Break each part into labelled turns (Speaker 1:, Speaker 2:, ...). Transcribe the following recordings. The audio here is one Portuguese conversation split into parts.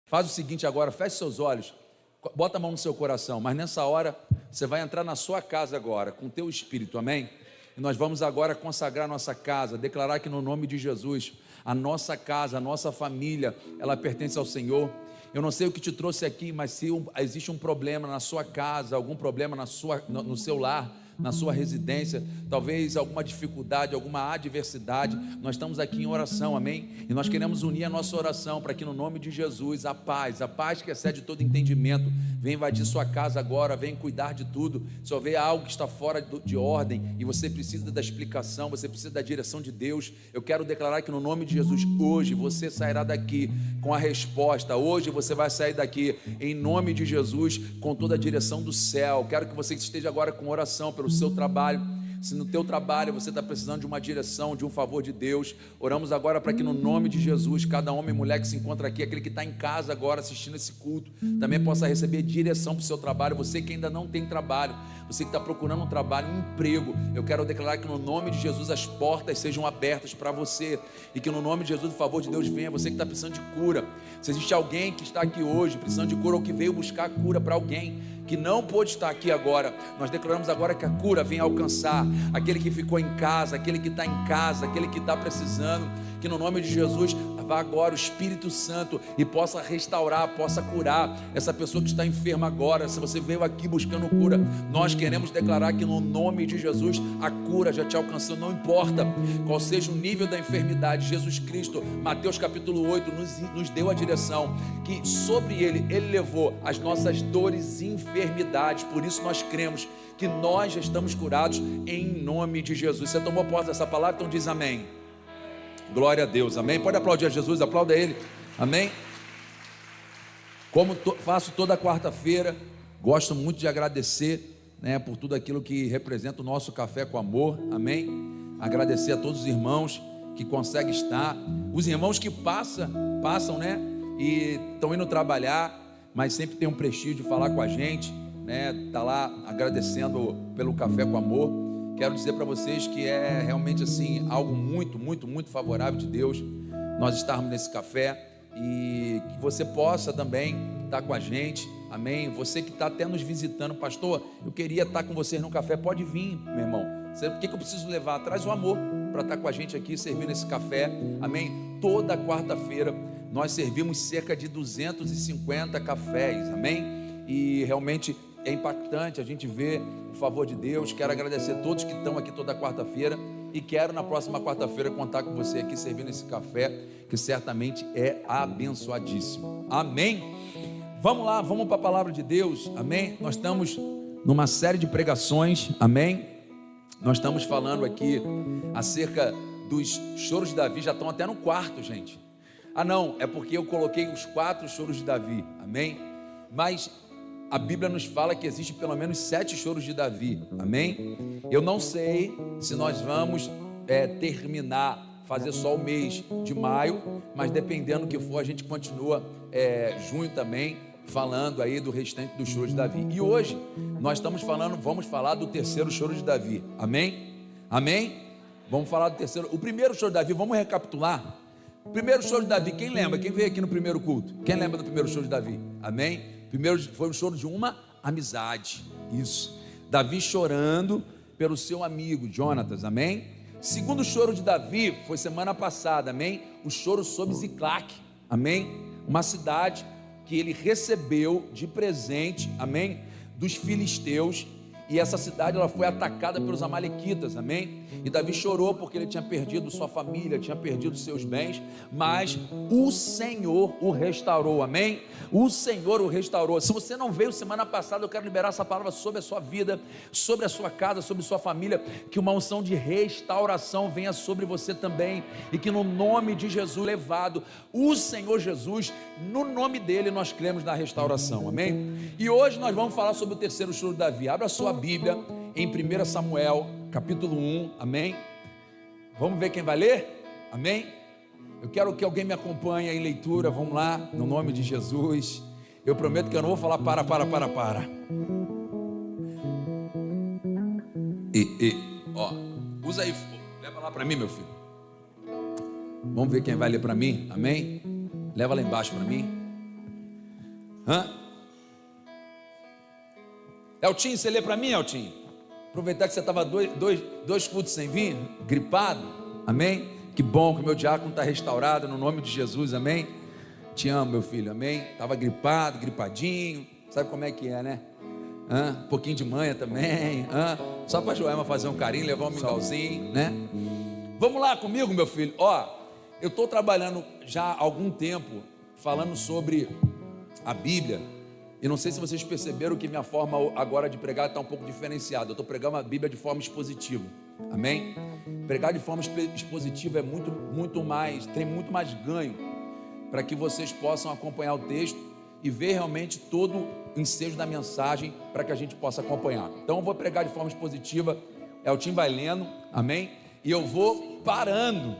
Speaker 1: Faz o seguinte agora, feche seus olhos, bota a mão no seu coração, mas nessa hora você vai entrar na sua casa agora, com o teu espírito, amém? E nós vamos agora consagrar a nossa casa, declarar que no nome de Jesus, a nossa casa, a nossa família, ela pertence ao Senhor. Eu não sei o que te trouxe aqui, mas se existe um problema na sua casa, algum problema no seu lar, na sua residência, talvez alguma dificuldade, alguma adversidade, nós estamos aqui em oração, amém? E nós queremos unir a nossa oração para que no nome de Jesus, a paz que excede todo entendimento, venha invadir sua casa agora, venha cuidar de tudo. Se houver algo que está fora de ordem e você precisa da explicação, você precisa da direção de Deus, eu quero declarar que no nome de Jesus, hoje você sairá daqui com a resposta, hoje você vai sair daqui em nome de Jesus, com toda a direção do céu. Quero que você esteja agora com oração pelo seu trabalho. Se no teu trabalho você está precisando de uma direção, de um favor de Deus, oramos agora para que no nome de Jesus, cada homem e mulher que se encontra aqui, aquele que está em casa agora assistindo esse culto, também possa receber direção para o seu trabalho. Você que ainda não tem trabalho, você que está procurando um trabalho, um emprego, eu quero declarar que no nome de Jesus as portas sejam abertas para você, e que no nome de Jesus o favor de Deus venha. Você que está precisando de cura, se existe alguém que está aqui hoje precisando de cura, ou que veio buscar cura para alguém que não pôde estar aqui agora, nós declaramos agora que a cura venha alcançar aquele que ficou em casa, aquele que está em casa, aquele que está precisando, que no nome de Jesus vá agora o Espírito Santo e possa restaurar, possa curar essa pessoa que está enferma agora. Se você veio aqui buscando cura, nós queremos declarar que no nome de Jesus a cura já te alcançou, não importa qual seja o nível da enfermidade. Jesus Cristo, Mateus capítulo 8 nos deu a direção, que sobre ele levou as nossas dores e enfermidades. Por isso nós cremos que nós já estamos curados em nome de Jesus. Você tomou posse dessa palavra? Então diz amém. Glória a Deus, amém? Pode aplaudir a Jesus, aplauda ele, amém? Como faço toda quarta-feira, gosto muito de agradecer, né, por tudo aquilo que representa o nosso Café com Amor, amém? Agradecer a todos os irmãos que conseguem estar, os irmãos que passam, né, e estão indo trabalhar, mas sempre tem um prestígio de falar com a gente, né, tá lá agradecendo pelo Café com Amor. Quero dizer para vocês que é realmente assim algo muito, muito, muito favorável de Deus nós estarmos nesse café, e que você possa também estar com a gente, amém? Você que está até nos visitando, pastor, eu queria estar com vocês no café, pode vir, meu irmão. O que eu preciso levar? Traz o amor para estar com a gente aqui, servindo esse café, amém? Toda quarta-feira nós servimos cerca de 250 cafés, amém? E realmente é impactante a gente ver o favor de Deus. Quero agradecer a todos que estão aqui toda quarta-feira, e quero na próxima quarta-feira contar com você aqui servindo esse café, que certamente é abençoadíssimo, amém? Vamos lá, vamos para a palavra de Deus, amém? Nós estamos numa série de pregações, amém? Nós estamos falando aqui acerca dos choros de Davi. Já estão até no quarto, gente. Ah não, é porque eu coloquei os 4 choros de Davi, amém? Mas a Bíblia nos fala que existe pelo menos 7 choros de Davi, amém? Eu não sei se nós vamos terminar, fazer só o mês de maio, mas dependendo do que for, a gente continua junho também, falando aí do restante dos choros de Davi. E hoje nós vamos falar do terceiro choro de Davi, amém? Amém? Vamos falar do terceiro. O primeiro choro de Davi, vamos recapitular. O primeiro choro de Davi, quem lembra? Quem veio aqui no primeiro culto? Quem lembra do primeiro choro de Davi? Amém? Primeiro foi um choro de uma amizade, isso, Davi chorando pelo seu amigo Jonatas, amém? Segundo choro de Davi foi semana passada, amém? O choro sobre Ziclac, amém? Uma cidade que ele recebeu de presente, amém? Dos filisteus, e essa cidade ela foi atacada pelos amalequitas, amém? E Davi chorou porque ele tinha perdido sua família, tinha perdido seus bens, mas o Senhor o restaurou, amém? O Senhor o restaurou. Se você não veio semana passada, eu quero liberar essa palavra sobre a sua vida, sobre a sua casa, sobre a sua família, que uma unção de restauração venha sobre você também, e que no nome de Jesus levado, o Senhor Jesus, no nome dele nós cremos na restauração, amém? E hoje nós vamos falar sobre o terceiro choro de Davi. Abra a sua Bíblia em 1 Samuel capítulo 1, amém? Vamos ver quem vai ler? Amém? Eu quero que alguém me acompanhe em leitura, vamos lá, no nome de Jesus. Eu prometo que eu não vou falar para. Ó, usa aí, leva lá para mim, meu filho. Vamos ver quem vai ler para mim, amém? Leva lá embaixo para mim. Eltinho, você lê para mim, Eltinho? Aproveitar que você estava dois cultos sem vir, gripado, amém? Que bom que o meu diácono está restaurado no nome de Jesus, amém? Te amo, meu filho, amém? Estava gripado, gripadinho, sabe como é que é, né? Um pouquinho de manha também, só para a Joelma fazer um carinho, levar um mingauzinho, né? Vamos lá comigo, meu filho. Eu estou trabalhando já há algum tempo falando sobre a Bíblia, e não sei se vocês perceberam que minha forma agora de pregar está um pouco diferenciada. Eu estou pregando a Bíblia de forma expositiva, amém? Pregar de forma expositiva é muito mais, tem muito mais ganho, para que vocês possam acompanhar o texto e ver realmente todo o ensejo da mensagem, para que a gente possa acompanhar. Então eu vou pregar de forma expositiva, Eltinho vai lendo, amém? E eu vou parando,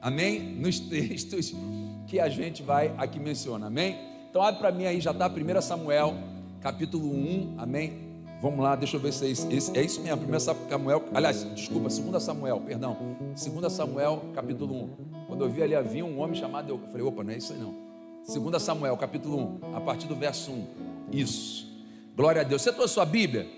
Speaker 1: amém? Nos textos que a gente vai aqui menciona, amém? Então abre para mim aí, já está 1 Samuel, capítulo 1, amém? Vamos lá, deixa eu ver se é isso mesmo, 1 Samuel, aliás, desculpa, 2 Samuel, perdão, 2 Samuel, capítulo 1, quando eu vi ali, havia um homem chamado, eu falei, opa, não é isso aí não, 2 Samuel, capítulo 1, a partir do verso 1, isso, glória a Deus. Você trouxe sua Bíblia?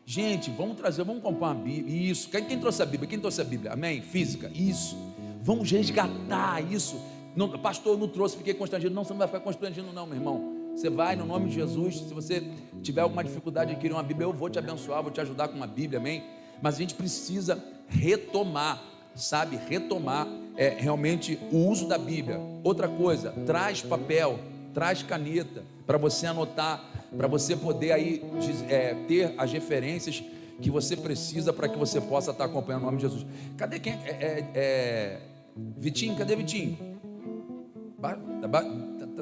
Speaker 1: Gente, vamos comprar uma Bíblia, isso, quem trouxe a Bíblia? Quem trouxe a Bíblia? Amém? Física, isso, vamos resgatar isso. Não, pastor, eu não trouxe, fiquei constrangido. Não, você não vai ficar constrangido não, meu irmão. Você vai no nome de Jesus. Se você tiver alguma dificuldade de adquirir uma Bíblia, eu vou te abençoar, vou te ajudar com uma Bíblia, amém? Mas a gente precisa retomar, sabe? Retomar realmente o uso da Bíblia. Outra coisa, traz papel, traz caneta, para você anotar, para você poder aí ter as referências que você precisa, para que você possa estar acompanhando o nome de Jesus. Cadê quem? Vitinho, cadê Vitinho?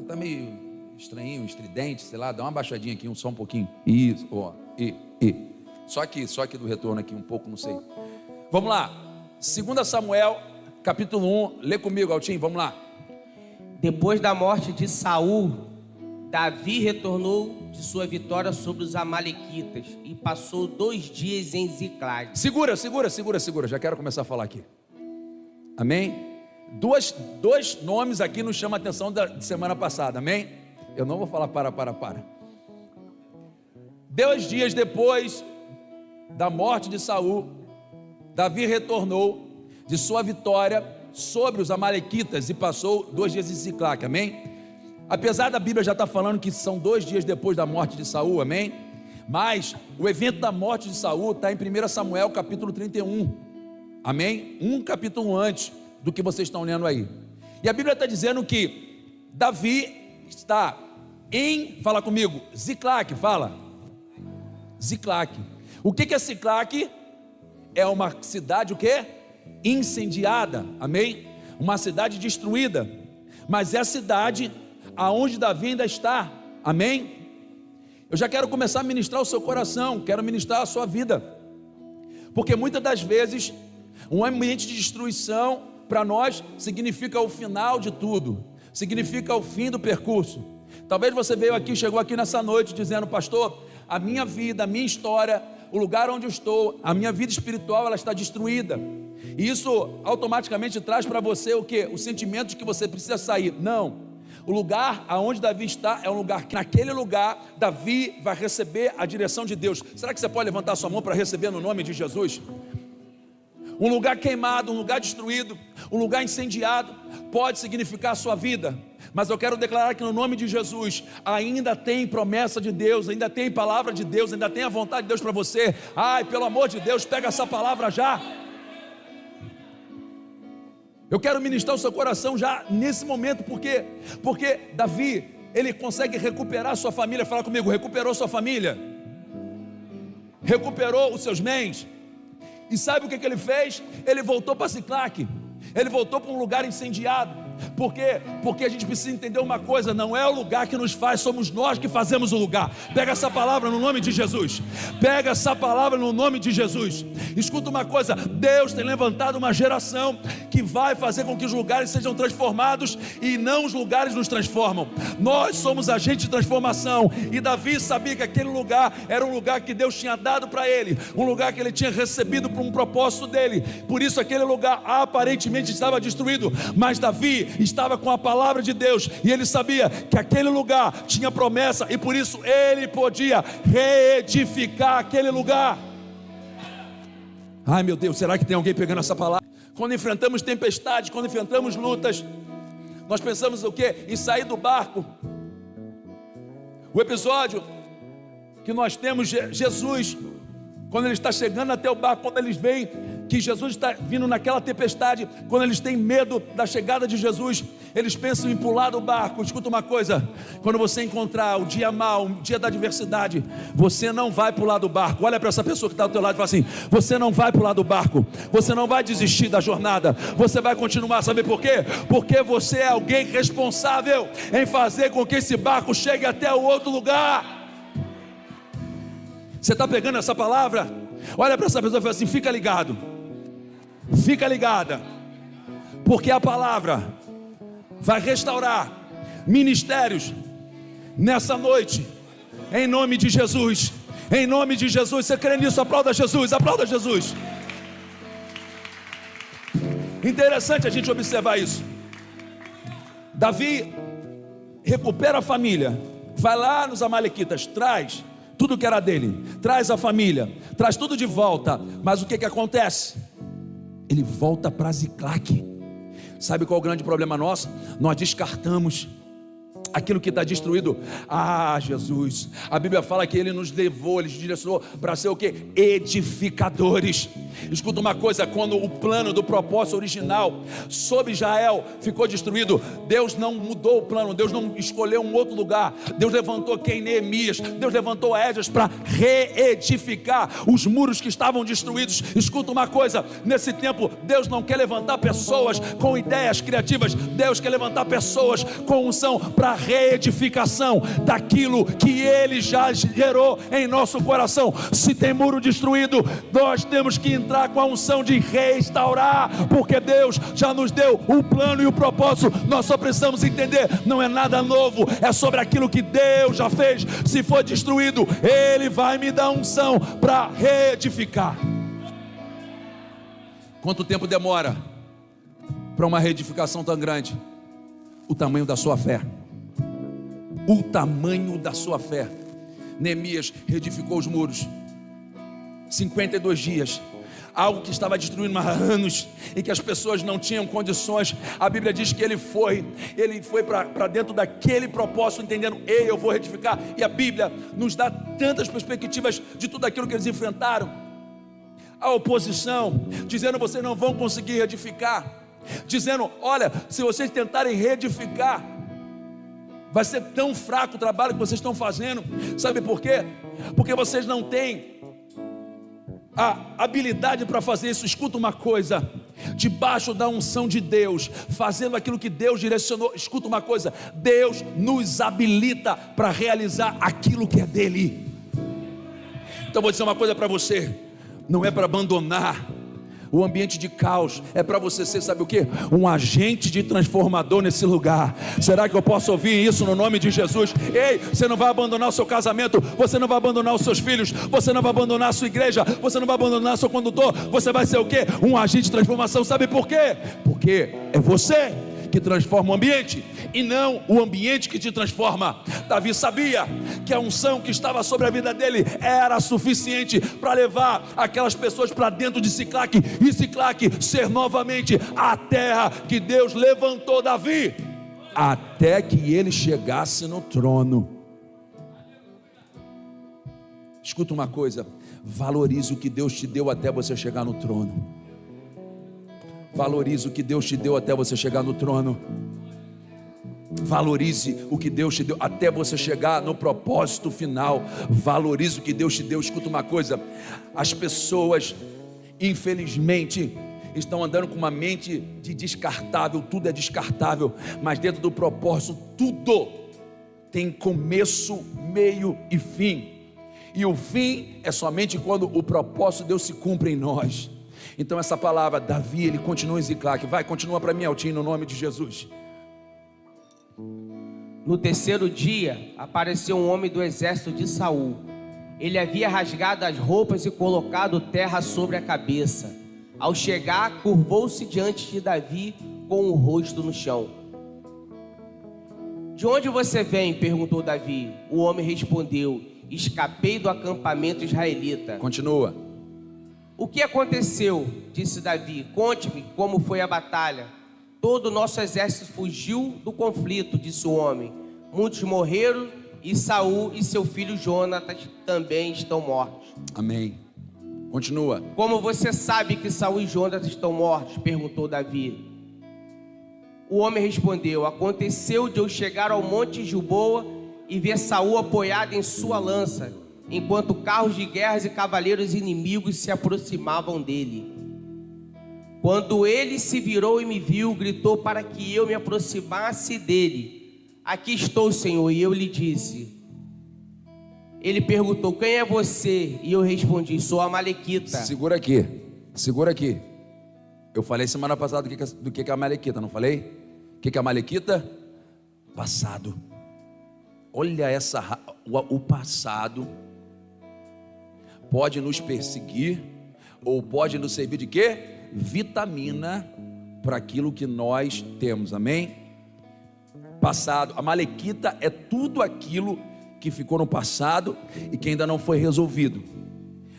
Speaker 1: Tá meio estranhinho, estridente, sei lá, dá uma baixadinha aqui, só um pouquinho. Isso, Só aqui do retorno aqui, um pouco, não sei. Vamos lá, 2 Samuel, capítulo 1, lê comigo, Altinho, vamos lá.
Speaker 2: Depois da morte de Saul, Davi retornou de sua vitória sobre os amalequitas e passou 2 dias em Ziclag.
Speaker 1: Segura, já quero começar a falar aqui. Amém? Dois nomes aqui nos chamam a atenção da semana passada, amém? Eu não vou falar para. 2 dias depois da morte de Saul, Davi retornou de sua vitória sobre os amalequitas e passou 2 dias em Ziclag, amém? Apesar da Bíblia já estar falando que são 2 dias depois da morte de Saul, amém? Mas o evento da morte de Saul está em 1 Samuel capítulo 31, amém? Um capítulo antes do que vocês estão lendo aí. E a Bíblia está dizendo que Davi está fala comigo, Ziclag, fala. Ziclag. O que é Ziclag? É uma cidade o quê? Incendiada, amém? Uma cidade destruída, mas é a cidade aonde Davi ainda está, amém? Eu já quero começar a ministrar o seu coração, quero ministrar a sua vida, porque muitas das vezes um ambiente de destruição para nós significa o final de tudo, significa o fim do percurso. Talvez você chegou aqui nessa noite dizendo, pastor, a minha vida, a minha história, o lugar onde eu estou, a minha vida espiritual, ela está destruída. E isso automaticamente traz para você o quê? O sentimento de que você precisa sair. Não, o lugar aonde Davi está é um lugar que naquele lugar Davi vai receber a direção de Deus. Será que você pode levantar sua mão para receber no nome de Jesus? Um lugar queimado, um lugar destruído, um lugar incendiado, pode significar a sua vida, mas eu quero declarar que no nome de Jesus, ainda tem promessa de Deus, ainda tem palavra de Deus, ainda tem a vontade de Deus para você. Ai, pelo amor de Deus, pega essa palavra já. Eu quero ministrar o seu coração já nesse momento, porque Davi, ele consegue recuperar a sua família. Fala comigo, recuperou sua família, recuperou os seus bens. E sabe o que ele fez? Ele voltou para Ziclag, ele voltou para um lugar incendiado. Por quê? Porque a gente precisa entender uma coisa, não é o lugar que nos faz, somos nós que fazemos o lugar. Pega essa palavra no nome de Jesus, pega essa palavra no nome de Jesus. Escuta uma coisa, Deus tem levantado uma geração que vai fazer com que os lugares sejam transformados e não os lugares nos transformam. Nós somos agentes de transformação, e Davi sabia que aquele lugar era um lugar que Deus tinha dado para ele, um lugar que ele tinha recebido para um propósito dele. Por isso aquele lugar aparentemente estava destruído, mas Davi, estava com a palavra de Deus, e ele sabia que aquele lugar tinha promessa, e por isso ele podia reedificar aquele lugar. Ai meu Deus, será que tem alguém pegando essa palavra? Quando enfrentamos tempestades, quando enfrentamos lutas, nós pensamos o quê? Em sair do barco. O episódio que nós temos, Jesus, quando ele está chegando até o barco, quando eles veem que Jesus está vindo naquela tempestade, quando eles têm medo da chegada de Jesus, eles pensam em pular do barco. Escuta uma coisa, quando você encontrar o dia mau, o dia da adversidade, você não vai pular do barco. Olha para essa pessoa que está do teu lado e fala assim: você não vai pular do barco, você não vai desistir da jornada, você vai continuar. Sabe por quê? Porque você é alguém responsável em fazer com que esse barco chegue até o outro lugar. Você está pegando essa palavra? Olha para essa pessoa e fala assim: fica ligado, fica ligada, porque a palavra vai restaurar ministérios nessa noite, em nome de Jesus, em nome de Jesus. Você crê nisso? Aplauda Jesus, aplauda Jesus. Interessante a gente observar isso. Davi recupera a família, vai lá nos amalequitas, traz tudo que era dele, traz a família, traz tudo de volta. Mas o que acontece? Ele volta para Ziclague. Sabe qual é o grande problema nosso? Nós descartamos aquilo que está destruído. Ah, Jesus, a Bíblia fala que Ele nos levou, Ele nos direcionou para ser o quê? Edificadores. Escuta uma coisa, quando o plano do propósito original sobre Israel ficou destruído, Deus não mudou o plano, Deus não escolheu um outro lugar. Deus levantou quem? Neemias. Deus levantou Esdras para reedificar os muros que estavam destruídos. Escuta uma coisa, nesse tempo Deus não quer levantar pessoas com ideias criativas, Deus quer levantar pessoas com unção para reedificação daquilo que Ele já gerou em nosso coração. Se tem muro destruído, nós temos que entrar com a unção de restaurar, porque Deus já nos deu o plano e o propósito. Nós só precisamos entender, não é nada novo, é sobre aquilo que Deus já fez. Se for destruído, Ele vai me dar unção para reedificar. Quanto tempo demora para uma reedificação tão grande? O tamanho da sua fé. O tamanho da sua fé. Neemias reedificou os muros, 52 dias. Algo que estava destruindo há anos e que as pessoas não tinham condições. A Bíblia diz que ele foi para dentro daquele propósito, entendendo: ei, eu vou reedificar. E a Bíblia nos dá tantas perspectivas de tudo aquilo que eles enfrentaram. A oposição, dizendo: vocês não vão conseguir reedificar. Dizendo: olha, se vocês tentarem reedificar, vai ser tão fraco o trabalho que vocês estão fazendo. Sabe por quê? Porque vocês não têm a habilidade para fazer isso. Escuta uma coisa, debaixo da unção de Deus, fazendo aquilo que Deus direcionou, escuta uma coisa, Deus nos habilita para realizar aquilo que é dele. Então vou dizer uma coisa para você: não é para abandonar o ambiente de caos, é para você ser, sabe o que? Um agente de transformador nesse lugar. Será que eu posso ouvir isso no nome de Jesus? Ei, você não vai abandonar o seu casamento, você não vai abandonar os seus filhos, você não vai abandonar a sua igreja, você não vai abandonar o seu condutor. Você vai ser o que? Um agente de transformação. Sabe por quê? Porque é você que transforma o ambiente, e não o ambiente que te transforma. Davi sabia que a unção que estava sobre a vida dele era suficiente para levar aquelas pessoas para dentro de Ziclague, e Ziclague ser novamente a terra que Deus levantou Davi, até que ele chegasse no trono. Escuta uma coisa, valorize o que Deus te deu até você chegar no trono. Valorize o que Deus te deu até você chegar no trono. Valorize o que Deus te deu até você chegar no propósito final. Valorize o que Deus te deu. Escuta uma coisa, as pessoas, infelizmente, estão andando com uma mente de descartável. Tudo é descartável, mas dentro do propósito tudo tem começo, meio e fim. E o fim é somente quando o propósito de Deus se cumpre em nós. Então essa palavra, Davi, ele continua em Ziclague. Vai, continua para mim, Altinho, no nome de Jesus.
Speaker 2: No terceiro dia, apareceu um homem do exército de Saul. Ele havia rasgado as roupas e colocado terra sobre a cabeça. Ao chegar, curvou-se diante de Davi com o rosto no chão. De onde você vem? Perguntou Davi. O homem respondeu: escapei do acampamento israelita.
Speaker 1: Continua.
Speaker 2: O que aconteceu? Disse Davi. Conte-me como foi a batalha. Todo o nosso exército fugiu do conflito, disse o homem. Muitos morreram e Saul e seu filho Jonatas também estão mortos.
Speaker 1: Amém. Continua.
Speaker 2: Como você sabe que Saul e Jonatas estão mortos? Perguntou Davi. O homem respondeu: aconteceu de eu chegar ao monte Gilboa e ver Saul apoiado em sua lança, enquanto carros de guerras e cavaleiros inimigos se aproximavam dele. Quando ele se virou e me viu, gritou para que eu me aproximasse dele. Aqui estou, Senhor. E eu lhe disse. Ele perguntou: quem é você? E eu respondi: sou amalequita.
Speaker 1: Segura aqui, segura aqui. Eu falei semana passada do que é amalequita, não falei? O que é amalequita? Passado. Olha o passado pode nos perseguir, ou pode nos servir de quê? Vitamina para aquilo que nós temos, amém? Passado, amalequita é tudo aquilo que ficou no passado e que ainda não foi resolvido,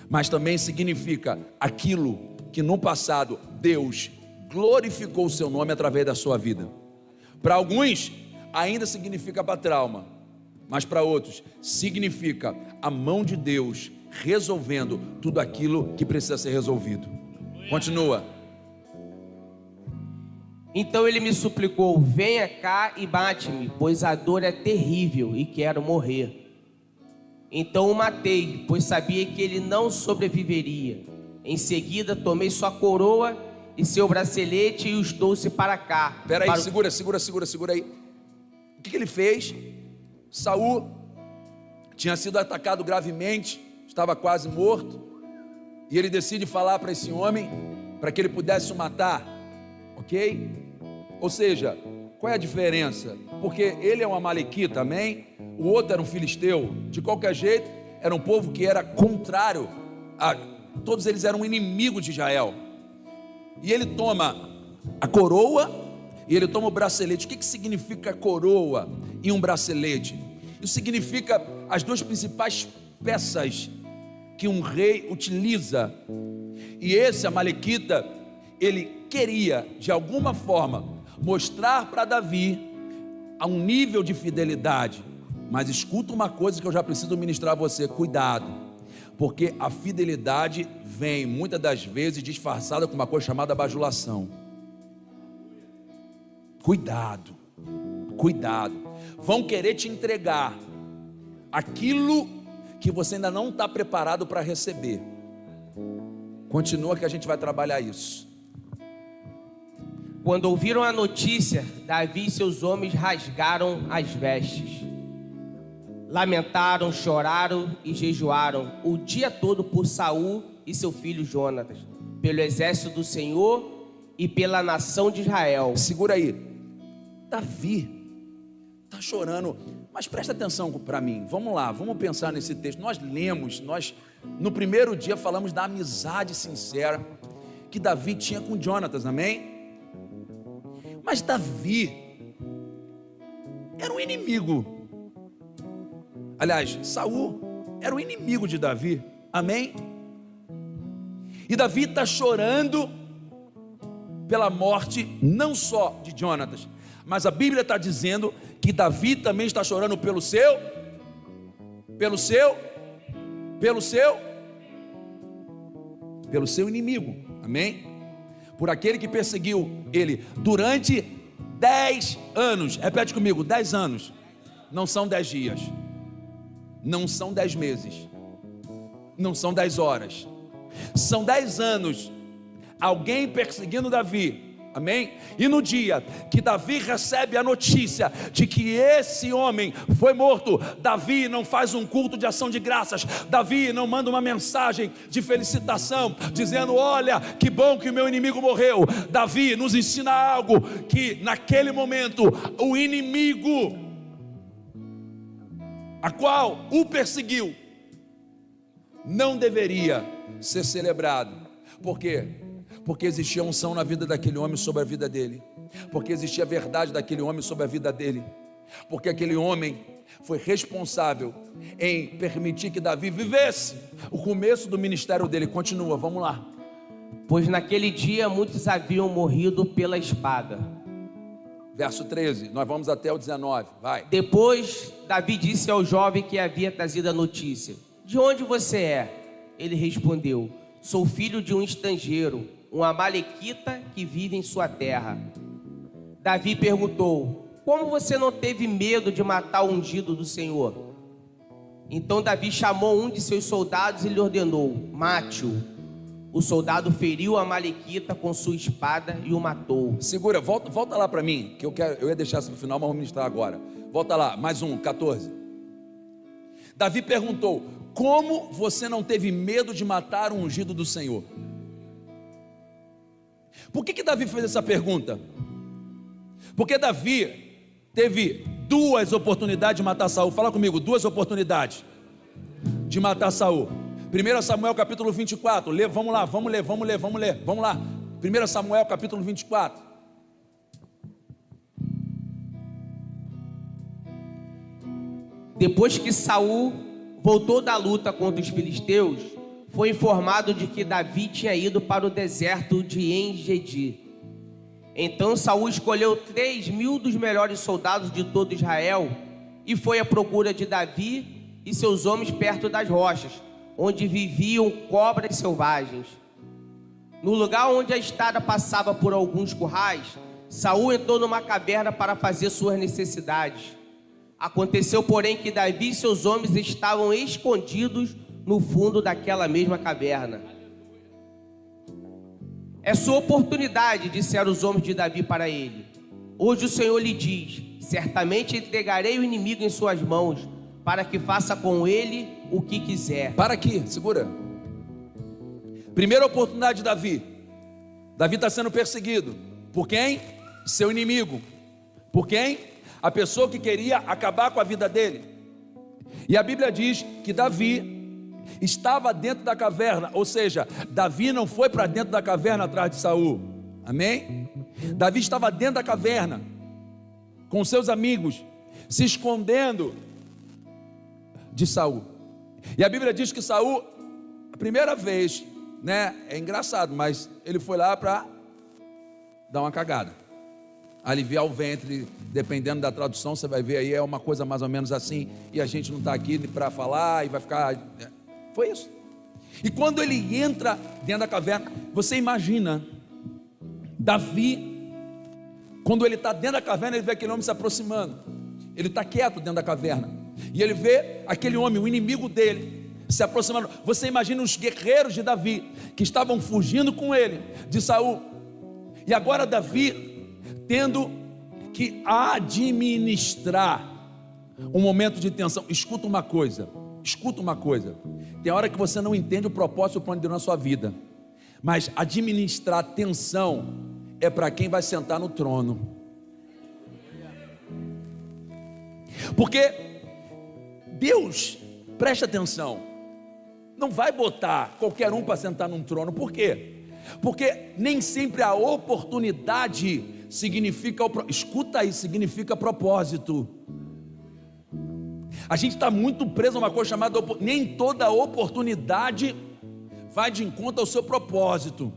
Speaker 1: mas também significa aquilo que no passado Deus glorificou o seu nome através da sua vida. Para alguns ainda significa para trauma, mas para outros significa a mão de Deus resolvendo tudo aquilo que precisa ser resolvido. Continua.
Speaker 2: Então ele me suplicou: venha cá e bate-me, pois a dor é terrível e quero morrer. Então o matei, pois sabia que ele não sobreviveria. Em seguida tomei sua coroa e seu bracelete e os trouxe para cá.
Speaker 1: Espera aí, segura aí. O que ele fez? Saul tinha sido atacado gravemente, estava quase morto, e ele decide falar para esse homem, para que ele pudesse o matar, ok? Ou seja, qual é a diferença? Porque ele é um amalequita, amém? O outro era um filisteu. De qualquer jeito, era um povo que era contrário todos eles eram inimigos de Israel. E ele toma a coroa e ele toma o bracelete. O que significa coroa e um bracelete? Isso significa as duas principais peças que um rei utiliza. E esse amalequita, ele queria de alguma forma mostrar para Davi a um nível de fidelidade. Mas escuta uma coisa que eu já preciso ministrar a você: cuidado, porque a fidelidade vem muitas das vezes disfarçada com uma coisa chamada bajulação. Cuidado, cuidado. Vão querer te entregar aquilo que você ainda não está preparado para receber. Continua que a gente vai trabalhar isso.
Speaker 2: Quando ouviram a notícia, Davi e seus homens rasgaram as vestes. Lamentaram, choraram e jejuaram o dia todo por Saul e seu filho Jonatas, pelo exército do Senhor e pela nação de Israel.
Speaker 1: Segura aí. Davi está chorando, mas presta atenção para mim. Vamos lá, vamos pensar nesse texto. Nós lemos, no primeiro dia falamos da amizade sincera que Davi tinha com Jonatas, amém? Mas Davi era um inimigo. Aliás, Saul era o inimigo de Davi, amém? E Davi está chorando pela morte não só de Jonatas, mas a Bíblia está dizendo que Davi também está chorando pelo seu inimigo, amém? Por aquele que perseguiu ele durante 10 anos, repete comigo, 10 anos, não são 10 dias, não são 10 meses, não são 10 horas, são 10 anos, alguém perseguindo Davi, amém? E no dia que Davi recebe a notícia de que esse homem foi morto, Davi não faz um culto de ação de graças, Davi não manda uma mensagem de felicitação, dizendo: olha, que bom que o meu inimigo morreu. Davi nos ensina algo, que naquele momento o inimigo, a qual o perseguiu, não deveria ser celebrado. Por quê? Porque existia unção na vida daquele homem sobre a vida dele, porque existia verdade daquele homem sobre a vida dele, porque aquele homem foi responsável em permitir que Davi vivesse o começo do ministério dele. Continua, vamos lá.
Speaker 2: Pois naquele dia muitos haviam morrido pela espada.
Speaker 1: Verso 13, nós vamos até o 19, vai.
Speaker 2: Depois Davi disse ao jovem que havia trazido a notícia: de onde você é? Ele respondeu: sou filho de um estrangeiro, um amalequita que vive em sua terra. Davi perguntou: como você não teve medo de matar o ungido do Senhor? Então Davi chamou um de seus soldados e lhe ordenou: mate-o. O soldado feriu o amalequita com sua espada e o matou.
Speaker 1: Segura, volta lá para mim, que eu ia deixar isso para o final, mas vou ministrar agora. Volta lá, mais um, 14. Davi perguntou: como você não teve medo de matar o ungido do Senhor? Por que Davi fez essa pergunta? Porque Davi teve duas oportunidades de matar Saul. Fala comigo, duas oportunidades de matar Saul. 1 Samuel capítulo 24, vamos lá. 1 Samuel capítulo 24.
Speaker 2: Depois que Saul voltou da luta contra os filisteus, foi informado de que Davi tinha ido para o deserto de En-Gedi. Então Saul escolheu 3.000 dos melhores soldados de todo Israel e foi à procura de Davi e seus homens perto das rochas, onde viviam cobras selvagens. No lugar onde a estrada passava por alguns currais, Saul entrou numa caverna para fazer suas necessidades. Aconteceu, porém, que Davi e seus homens estavam escondidos no fundo daquela mesma caverna. É sua oportunidade, disseram os homens de Davi para ele. Hoje o Senhor lhe diz: certamente entregarei o inimigo em suas mãos, para que faça com ele o que quiser.
Speaker 1: Para aqui, segura. Primeira oportunidade de Davi. Davi está sendo perseguido. Por quem? Seu inimigo. Por quem? A pessoa que queria acabar com a vida dele. E a Bíblia diz que Davi estava dentro da caverna, ou seja, Davi não foi para dentro da caverna atrás de Saul. Amém? Davi estava dentro da caverna com seus amigos, se escondendo de Saul. E a Bíblia diz que Saul, a primeira vez, né, é engraçado, mas ele foi lá para dar uma cagada, aliviar o ventre, dependendo da tradução, você vai ver aí, é uma coisa mais ou menos assim, e a gente não está aqui para falar, e vai ficar, foi isso. E quando ele entra dentro da caverna, você imagina, Davi, quando ele está dentro da caverna, ele vê aquele homem se aproximando, ele está quieto dentro da caverna, e ele vê aquele homem, o inimigo dele, se aproximando. Você imagina os guerreiros de Davi, que estavam fugindo com ele, de Saul, e agora Davi tendo que administrar um momento de tensão. Escuta uma coisa, tem hora que você não entende o propósito do plano de Deus na sua vida, mas administrar tensão é para quem vai sentar no trono, porque Deus, preste atenção, não vai botar qualquer um para sentar num trono. Por quê? Porque nem sempre a oportunidade significa, escuta aí, significa propósito. A gente está muito preso a uma coisa chamada, nem toda oportunidade vai de encontro ao seu propósito.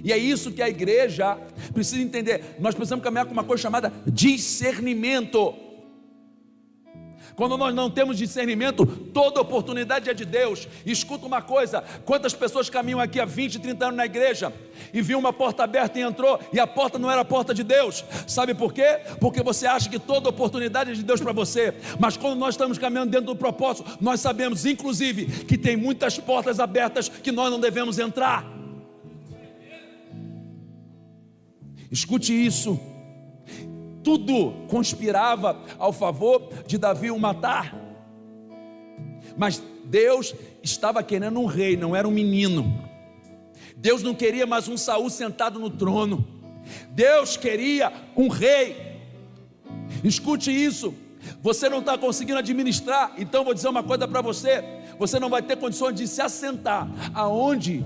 Speaker 1: E é isso que a igreja precisa entender. Nós precisamos caminhar com uma coisa chamada discernimento. Quando nós não temos discernimento, toda oportunidade é de Deus. E escuta uma coisa, quantas pessoas caminham aqui há 20, 30 anos na igreja e viu uma porta aberta e entrou, e a porta não era a porta de Deus. Sabe por quê? Porque você acha que toda oportunidade é de Deus para você, mas quando nós estamos caminhando dentro do propósito, nós sabemos inclusive que tem muitas portas abertas que nós não devemos entrar. Escute isso. Tudo conspirava ao favor de Davi o matar, mas Deus estava querendo um rei, não era um menino. Deus não queria mais um Saul sentado no trono, Deus queria um rei. Escute isso, você não está conseguindo administrar, então vou dizer uma coisa para você: você não vai ter condições de se assentar aonde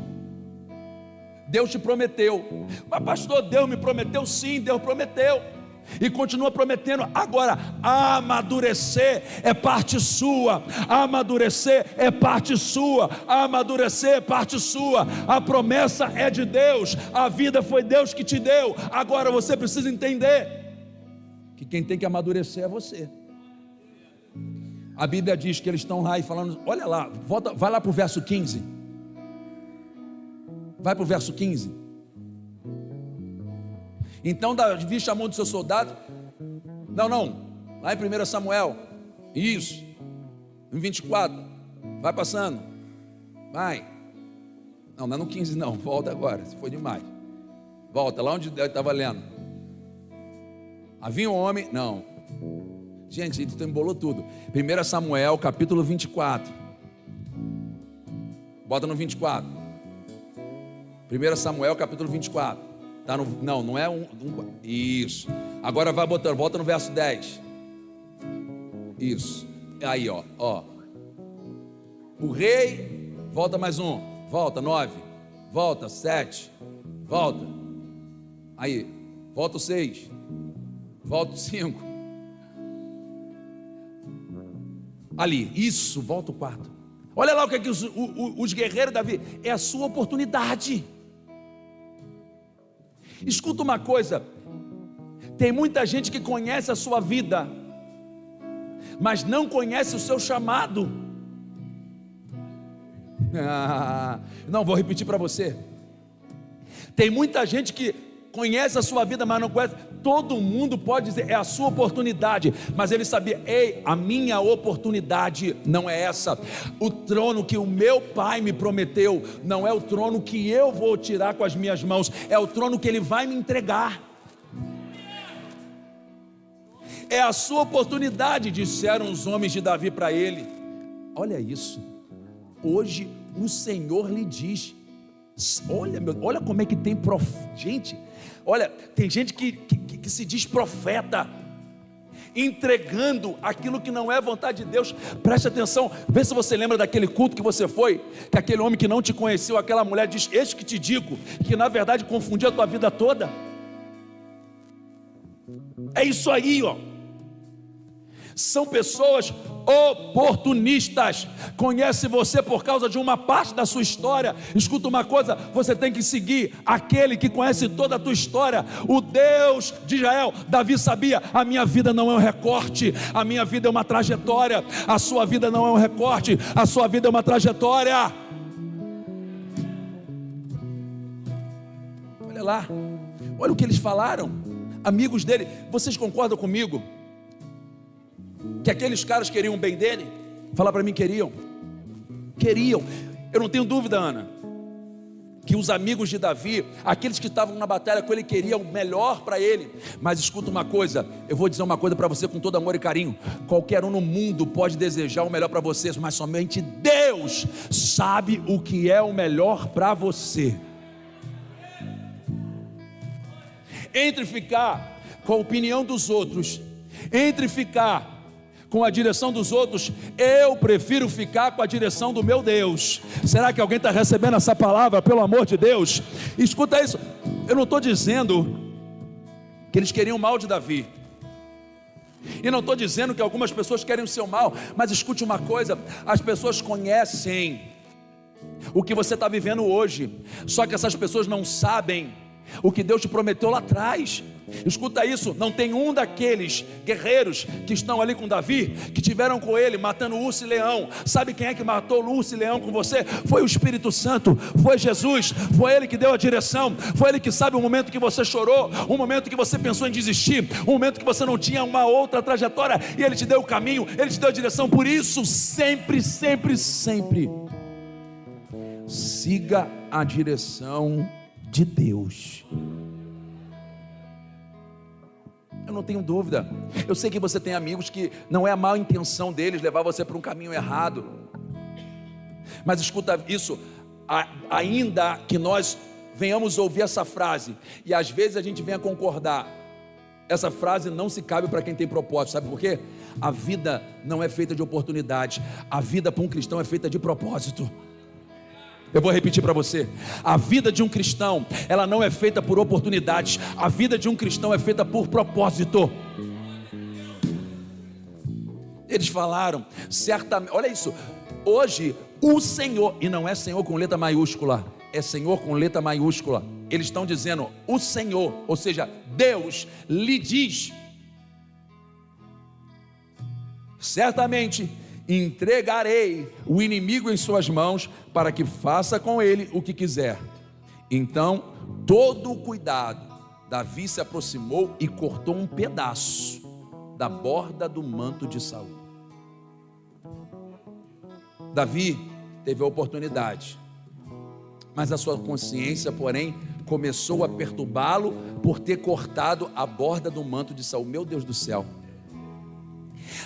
Speaker 1: Deus te prometeu. Mas pastor, Deus me prometeu? Sim, Deus prometeu. e continua prometendo. Agora, amadurecer é parte sua, amadurecer é parte sua, amadurecer é parte sua. A promessa é de Deus, a vida foi Deus que te deu. Agora você precisa entender que quem tem que amadurecer é você. A Bíblia diz que eles estão lá e falando, olha lá, volta, vai lá para o verso 15. Vai para o verso 15. Então Davi chamou dos seus soldados. Não, lá em 1 Samuel. Isso, em 24. Vai passando. Vai. Não é no 15 não, volta agora, se foi demais. Volta, lá onde eu estava lendo. Havia um homem, não. Gente, isso embolou tudo. 1 Samuel, capítulo 24. Bota no 24. 1 Samuel, capítulo 24. Tá no, não é isso. Agora vai botando, volta no verso 10. Isso. Aí, ó. O rei, volta mais um. Volta, 9. Volta, 7. Volta. Aí, volta o 6. Volta o 5. Ali, isso, volta o 4. Olha lá o que é que os guerreiros Davi, é a sua oportunidade. Escuta uma coisa, tem muita gente que conhece a sua vida, mas não conhece o seu chamado. Não, vou repetir para você. Tem muita gente que conhece a sua vida, mas não conhece. Todo mundo pode dizer, é a sua oportunidade, mas ele sabia, ei, a minha oportunidade não é essa. O trono que o meu pai me prometeu, não é o trono que eu vou tirar com as minhas mãos, é o trono que ele vai me entregar. É a sua oportunidade, disseram os homens de Davi para ele. Olha isso, hoje o Senhor lhe diz, olha como é que tem gente, olha, tem gente que se diz profeta, entregando aquilo que não é vontade de Deus. Preste atenção, vê se você lembra daquele culto que você foi, que aquele homem que não te conheceu, aquela mulher diz, eis que te digo, que na verdade confundiu a tua vida toda. É isso aí, ó. São pessoas oportunistas, conhece você por causa de uma parte da sua história. Escuta uma coisa, você tem que seguir aquele que conhece toda a tua história, o Deus de Israel. Davi sabia, a minha vida não é um recorte, a minha vida é uma trajetória. A sua vida não é um recorte, a sua vida é uma trajetória. Olha lá, olha o que eles falaram, amigos dele. Vocês concordam comigo que aqueles caras queriam o bem dele? Fala para mim, queriam. Eu não tenho dúvida, Ana, que os amigos de Davi, aqueles que estavam na batalha com ele, queriam o melhor para ele. Mas escuta uma coisa, eu vou dizer uma coisa para você com todo amor e carinho. Qualquer um no mundo pode desejar o melhor para vocês, mas somente Deus sabe o que é o melhor para você. Entre ficar com a opinião dos outros, entre ficar com a direção dos outros, eu prefiro ficar com a direção do meu Deus. Será que alguém está recebendo essa palavra, pelo amor de Deus? Escuta isso, eu não estou dizendo que eles queriam o mal de Davi, e não estou dizendo que algumas pessoas querem o seu mal, mas escute uma coisa, as pessoas conhecem o que você está vivendo hoje, só que essas pessoas não sabem o que Deus te prometeu lá atrás. Escuta isso, não tem um daqueles guerreiros que estão ali com Davi, que tiveram com ele matando urso e leão. Sabe quem é que matou o urso e leão com você? Foi o Espírito Santo, foi Jesus, foi ele que deu a direção, foi ele que sabe o momento que você chorou, o momento que você pensou em desistir, o momento que você não tinha uma outra trajetória, e ele te deu o caminho, ele te deu a direção. Por isso, sempre siga a direção de Deus. Eu não tenho dúvida, eu sei que você tem amigos que não é a má intenção deles levar você para um caminho errado, mas escuta isso, ainda que nós venhamos ouvir essa frase, e às vezes a gente venha concordar, essa frase não se cabe para quem tem propósito. Sabe por quê? A vida não é feita de oportunidade, a vida para um cristão é feita de propósito. Eu vou repetir para você: a vida de um cristão, ela não é feita por oportunidades, a vida de um cristão é feita por propósito. Eles falaram, certamente, olha isso, hoje o Senhor, e não é Senhor com letra maiúscula, é Senhor com letra maiúscula. Eles estão dizendo, o Senhor, ou seja, Deus lhe diz: certamente entregarei o inimigo em suas mãos, para que faça com ele o que quiser. Então, todo o cuidado, Davi se aproximou e cortou um pedaço da borda do manto de Saul. Davi teve a oportunidade, mas a sua consciência, porém, começou a perturbá-lo por ter cortado a borda do manto de Saul. Meu Deus do céu!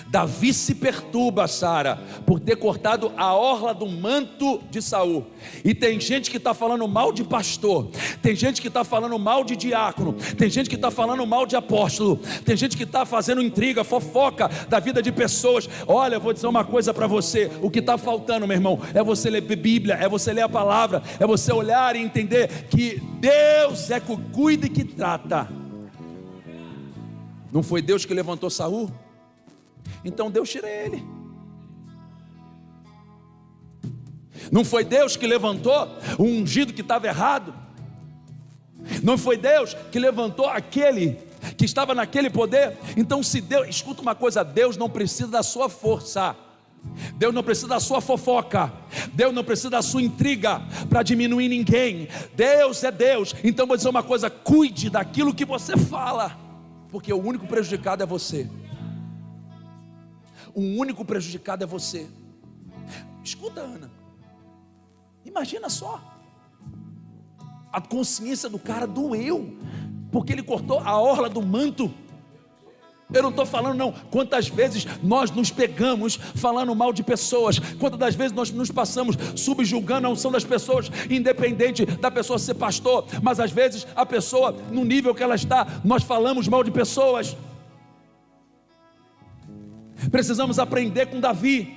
Speaker 1: Davi se perturba, Sara, por ter cortado a orla do manto de Saul. E tem gente que está falando mal de pastor, tem gente que está falando mal de diácono, tem gente que está falando mal de apóstolo, tem gente que está fazendo intriga, fofoca da vida de pessoas. Olha, eu vou dizer uma coisa para você: o que está faltando, meu irmão, é você ler Bíblia, é você ler a palavra, é você olhar e entender que Deus é que cuida e que trata. Não foi Deus que levantou Saul? Então Deus tira ele. Não foi Deus que levantou o ungido que estava errado? Não foi Deus que levantou aquele que estava naquele poder? Então, se Deus, escuta uma coisa, Deus não precisa da sua força, Deus não precisa da sua fofoca, Deus não precisa da sua intriga para diminuir ninguém. Deus é Deus. Então vou dizer uma coisa: cuide daquilo que você fala, porque o único prejudicado é você. O único prejudicado é você. Escuta, Ana, imagina só, a consciência do cara doeu, porque ele cortou a orla do manto. Eu não estou falando não, quantas vezes nós nos pegamos falando mal de pessoas, quantas das vezes nós nos passamos subjulgando a unção das pessoas, independente da pessoa ser pastor, mas às vezes a pessoa, no nível que ela está, nós falamos mal de pessoas. Precisamos aprender com Davi,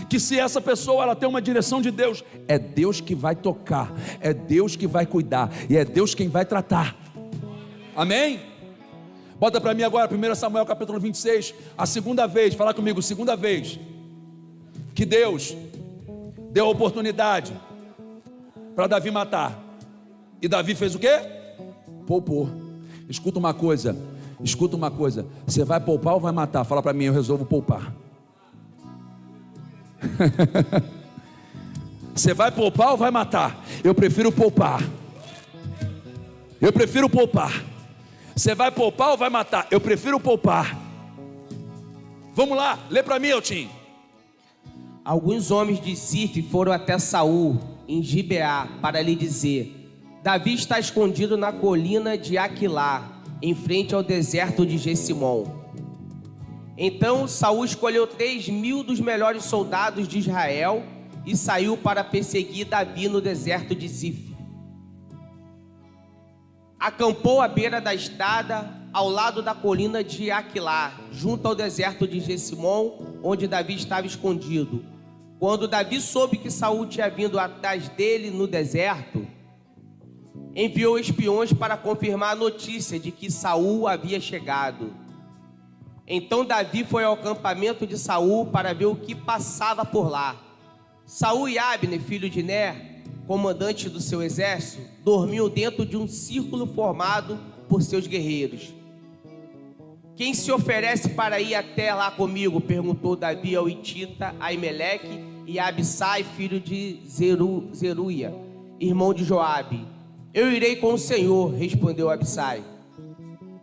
Speaker 1: que se essa pessoa ela tem uma direção de Deus, é Deus que vai tocar, é Deus que vai cuidar, e é Deus quem vai tratar. Amém? Bota para mim agora 1 Samuel capítulo 26, a segunda vez, fala comigo, segunda vez que Deus deu a oportunidade para Davi matar, e Davi fez o quê? Poupou. Escuta uma coisa, você vai poupar ou vai matar? Fala para mim, eu resolvo poupar. Você vai poupar ou vai matar? Eu prefiro poupar. Você vai poupar ou vai matar? Eu prefiro poupar. Vamos lá, lê para mim, Eltim.
Speaker 2: Alguns homens de Zif foram até Saul em Gibeá para lhe dizer: Davi está escondido na colina de Aquilá, em frente ao deserto de Gessimon. Então Saul escolheu 3.000 dos melhores soldados de Israel e saiu para perseguir Davi no deserto de Zif. Acampou à beira da estrada, ao lado da colina de Aquilá, junto ao deserto de Gessimon, onde Davi estava escondido. Quando Davi soube que Saul tinha vindo atrás dele no deserto, enviou espiões para confirmar a notícia de que Saul havia chegado. Então Davi foi ao acampamento de Saul para ver o que passava por lá. Saul e Abner, filho de Ner, comandante do seu exército, dormiam dentro de um círculo formado por seus guerreiros. Quem se oferece para ir até lá comigo? Perguntou Davi ao Hitita, Aimeleque e a Abissai, filho de Zeruia, irmão de Joabe. Eu irei com o Senhor, respondeu Abissai.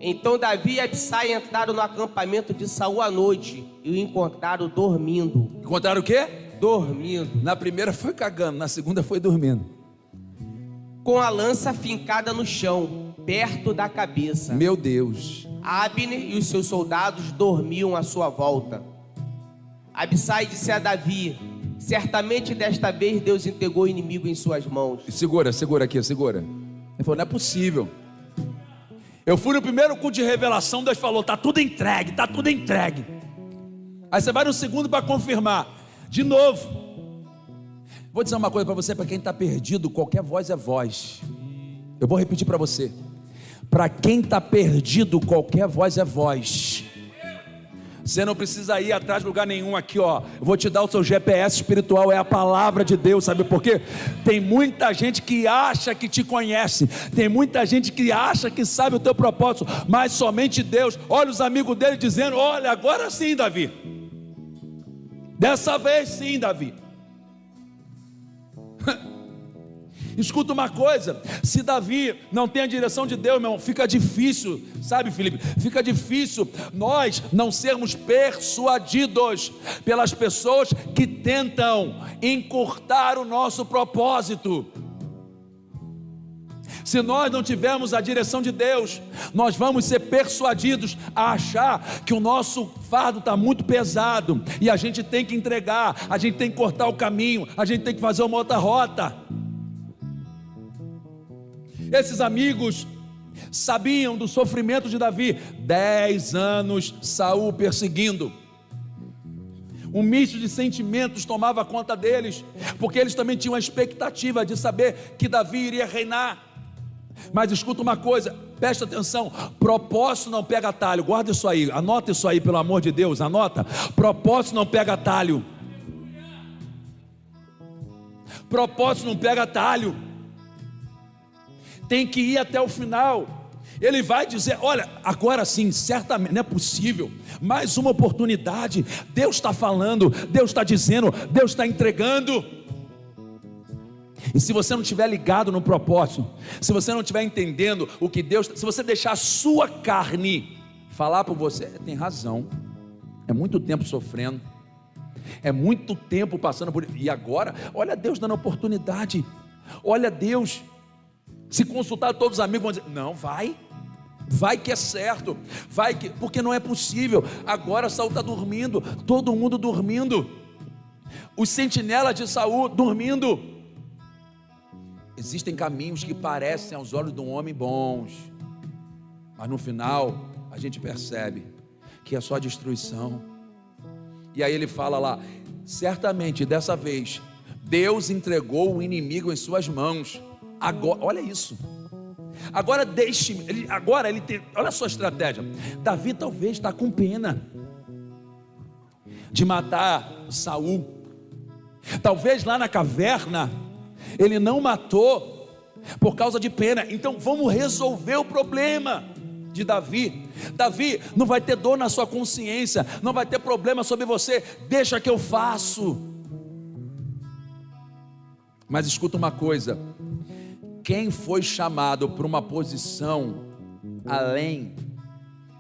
Speaker 2: Então Davi e Abissai entraram no acampamento de Saul à noite e o encontraram dormindo.
Speaker 1: Encontraram o quê?
Speaker 2: Dormindo.
Speaker 1: Na primeira foi cagando, na segunda foi dormindo.
Speaker 2: Com a lança fincada no chão, perto da cabeça.
Speaker 1: Meu Deus.
Speaker 2: Abner e os seus soldados dormiam à sua volta. Abissai disse a Davi: certamente desta vez Deus entregou o inimigo em suas mãos.
Speaker 1: Segura aqui, segura. Ele falou: não é possível. Eu fui no primeiro culto de revelação, Deus falou: tá tudo entregue. Aí você vai no segundo para confirmar. De novo. Vou dizer uma coisa para você, para quem está perdido, qualquer voz é voz. Eu vou repetir para você. Para quem está perdido, qualquer voz é voz. Você não precisa ir atrás de lugar nenhum aqui, ó. Eu vou te dar o seu GPS espiritual, é a palavra de Deus, sabe por quê? Tem muita gente que acha que te conhece, tem muita gente que acha que sabe o teu propósito, mas somente Deus. Olha os amigos dele dizendo: olha, agora sim, Davi. Dessa vez sim, Davi. Escuta uma coisa, se Davi não tem a direção de Deus, meu irmão, fica difícil, sabe, Felipe? Fica difícil nós não sermos persuadidos pelas pessoas que tentam encurtar o nosso propósito. Se nós não tivermos a direção de Deus, nós vamos ser persuadidos a achar que o nosso fardo está muito pesado e a gente tem que entregar, a gente tem que cortar o caminho, a gente tem que fazer uma outra rota. Esses amigos sabiam do sofrimento de Davi. 10 anos Saul perseguindo. Um misto de sentimentos tomava conta deles, porque eles também tinham a expectativa de saber que Davi iria reinar. Mas escuta uma coisa, presta atenção: propósito não pega atalho. Guarda isso aí, anota isso aí, pelo amor de Deus, anota. Propósito não pega atalho. Propósito não pega atalho. Tem que ir até o final. Ele vai dizer: olha, agora sim, certamente, não é possível, mais uma oportunidade. Deus está falando, Deus está dizendo, Deus está entregando. E se você não estiver ligado no propósito, se você não estiver entendendo o que Deus, se você deixar a sua carne falar por você, tem razão, é muito tempo sofrendo, é muito tempo passando por, e agora, olha Deus dando oportunidade, olha Deus. Se consultar todos os amigos, vão dizer: não, vai que é certo, vai que, porque não é possível. Agora Saul está dormindo, todo mundo dormindo, os sentinelas de Saul dormindo. Existem caminhos que parecem aos olhos de um homem bons, mas no final a gente percebe que é só destruição. E aí ele fala lá: certamente dessa vez Deus entregou o inimigo em suas mãos. Agora, olha isso. Agora deixe-me. Agora ele tem. Olha a sua estratégia. Davi talvez está com pena de matar Saul. Talvez lá na caverna ele não matou por causa de pena. Então vamos resolver o problema de Davi. Davi, não vai ter dor na sua consciência, não vai ter problema sobre você. Deixa que eu faço. Mas escuta uma coisa: quem foi chamado para uma posição além,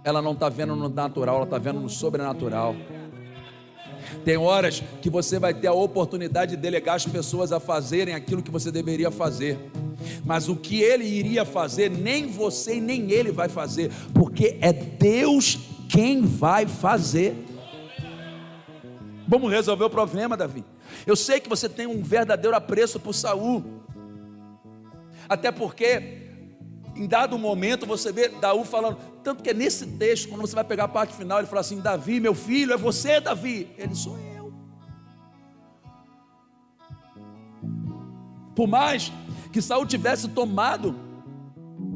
Speaker 1: ela não está vendo no natural, ela está vendo no sobrenatural. Tem horas que você vai ter a oportunidade de delegar as pessoas a fazerem aquilo que você deveria fazer, mas o que ele iria fazer, nem você e nem ele vai fazer, porque é Deus quem vai fazer. Vamos resolver o problema, Davi. Eu sei que você tem um verdadeiro apreço por Saul, até porque em dado momento você vê Davi falando, tanto que é nesse texto, quando você vai pegar a parte final, ele fala assim: Davi, meu filho, é você, Davi? Ele: sou eu. Por mais que Saul tivesse tomado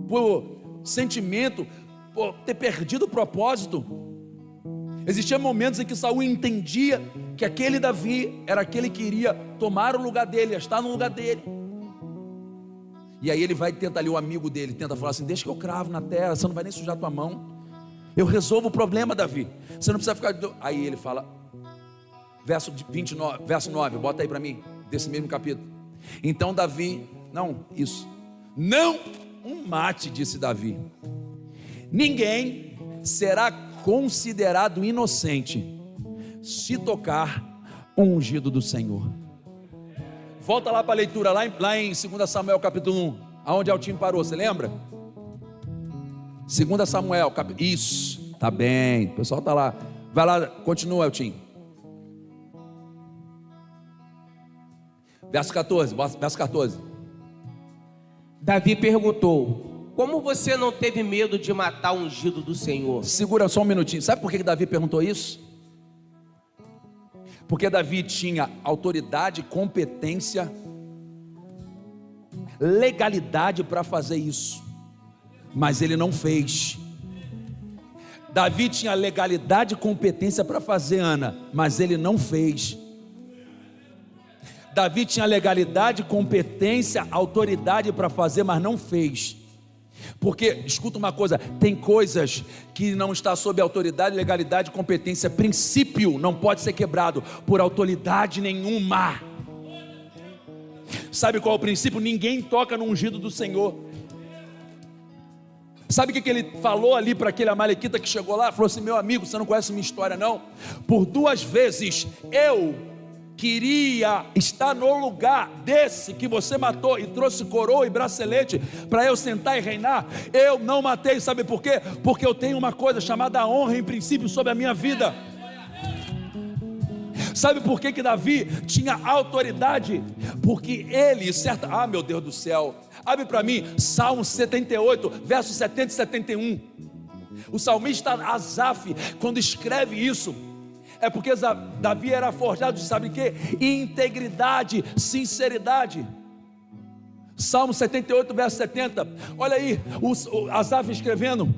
Speaker 1: por sentimento, por ter perdido o propósito, existiam momentos em que Saul entendia que aquele Davi era aquele que iria tomar o lugar dele, estar no lugar dele. E aí ele vai tentar ali, o amigo dele tenta falar assim: deixa que eu cravo na terra, você não vai nem sujar tua mão, eu resolvo o problema, Davi, você não precisa ficar. Aí ele fala, verso 29, verso 9, bota aí para mim, desse mesmo capítulo. Então Davi, não mate, disse Davi, ninguém será considerado inocente se tocar o ungido do Senhor. Volta lá para a leitura, lá em 2 Samuel capítulo 1, aonde Altinho parou, você lembra? 2 Samuel, isso, tá bem, o pessoal tá lá, vai lá, continua, Altinho. Verso 14.
Speaker 2: Davi perguntou: como você não teve medo de matar o ungido do Senhor?
Speaker 1: Segura só um minutinho, sabe por que Davi perguntou isso? Porque Davi tinha autoridade, competência, legalidade para fazer isso, mas ele não fez. Davi tinha legalidade e competência para fazer, Ana, mas ele não fez. Davi tinha legalidade, competência, autoridade para fazer, mas não fez. Porque, escuta uma coisa, tem coisas que não está sob autoridade, legalidade, competência, princípio não pode ser quebrado por autoridade nenhuma. Sabe qual é o princípio? Ninguém toca no ungido do Senhor. Sabe o que ele falou ali para aquele amalequita que chegou lá? Falou assim: meu amigo, você não conhece minha história não? Por 2 vezes eu queria estar no lugar desse que você matou e trouxe coroa e bracelete para eu sentar e reinar. Eu não matei, sabe por quê? Porque eu tenho uma coisa chamada honra em princípio sobre a minha vida. Sabe por que Davi tinha autoridade? Porque ele, meu Deus do céu, abre para mim, Salmo 78, versos 70 e 71. O salmista Asaf, quando escreve isso, é porque Davi era forjado de, sabe o que? Integridade, sinceridade. Salmo 78, verso 70, olha aí, o Asaf escrevendo: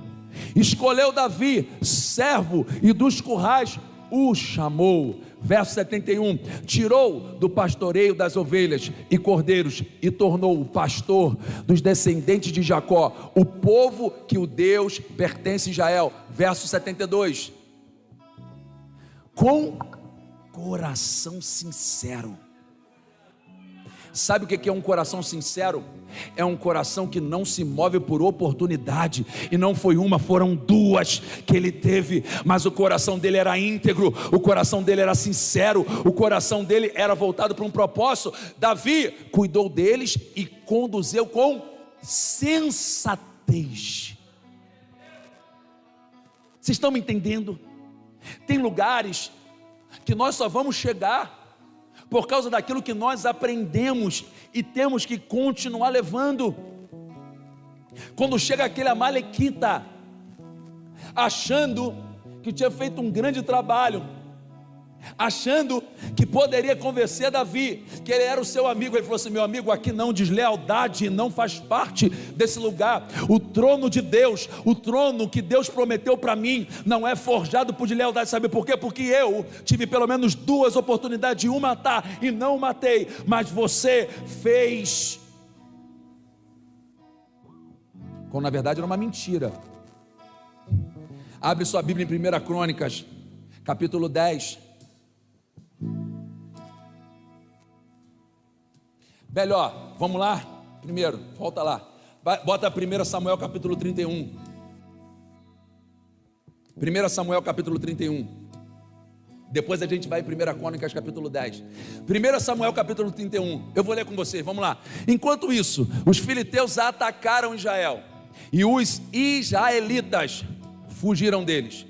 Speaker 1: escolheu Davi, servo, e dos currais o chamou. Verso 71, tirou do pastoreio das ovelhas e cordeiros e tornou o pastor dos descendentes de Jacó, o povo que o Deus pertence a Israel. Verso 72, com coração sincero. Sabe o que é um coração sincero? É um coração que não se move por oportunidade, e não foi uma, foram 2 que ele teve, mas o coração dele era íntegro, o coração dele era sincero, o coração dele era voltado para um propósito. Davi cuidou deles e conduziu com sensatez. Vocês estão me entendendo? Tem lugares que nós só vamos chegar por causa daquilo que nós aprendemos e temos que continuar levando. Quando chega aquele amalequita, achando que tinha feito um grande trabalho, achando que poderia convencer Davi, que ele era o seu amigo, ele falou assim: meu amigo, aqui não, deslealdade não faz parte desse lugar. O trono de Deus, o trono que Deus prometeu para mim, não é forjado por deslealdade. Sabe por quê? Porque eu tive pelo menos 2 oportunidades de matar e não matei, mas você fez, quando na verdade era uma mentira. Abre sua Bíblia em 1 Crônicas, capítulo 10. Melhor, vamos lá? Primeiro, volta lá. Bota 1 Samuel capítulo 31. 1 Samuel capítulo 31. Depois a gente vai em 1 Crônicas capítulo 10. 1 Samuel capítulo 31. Eu vou ler com vocês, vamos lá. Enquanto isso, os filisteus atacaram Israel, e os israelitas fugiram deles.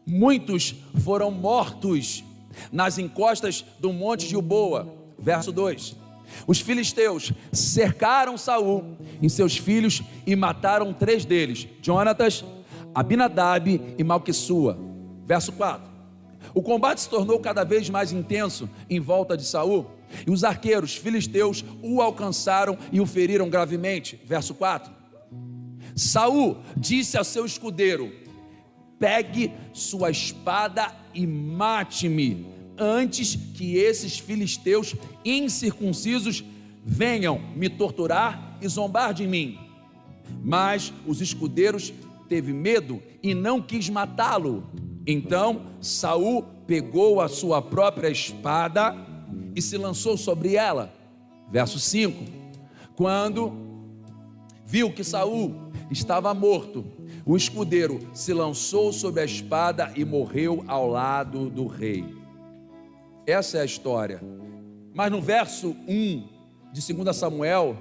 Speaker 1: Muitos foram mortos nas encostas do monte Gilboa. Verso 2. Os filisteus cercaram Saul e seus filhos e mataram 3 deles: Jonatas, Abinadab e Malquissua. Verso 4. O combate se tornou cada vez mais intenso em volta de Saul, e os arqueiros filisteus o alcançaram e o feriram gravemente. Verso 4. Saul disse a seu escudeiro: pegue sua espada e mate-me, antes que esses filisteus incircuncisos venham me torturar e zombar de mim. Mas os escudeiros teve medo e não quis matá-lo. Então Saul pegou a sua própria espada e se lançou sobre ela. Verso 5. Quando viu que Saul estava morto, o escudeiro se lançou sobre a espada e morreu ao lado do rei. Essa é a história. Mas no verso 1 de 2 Samuel,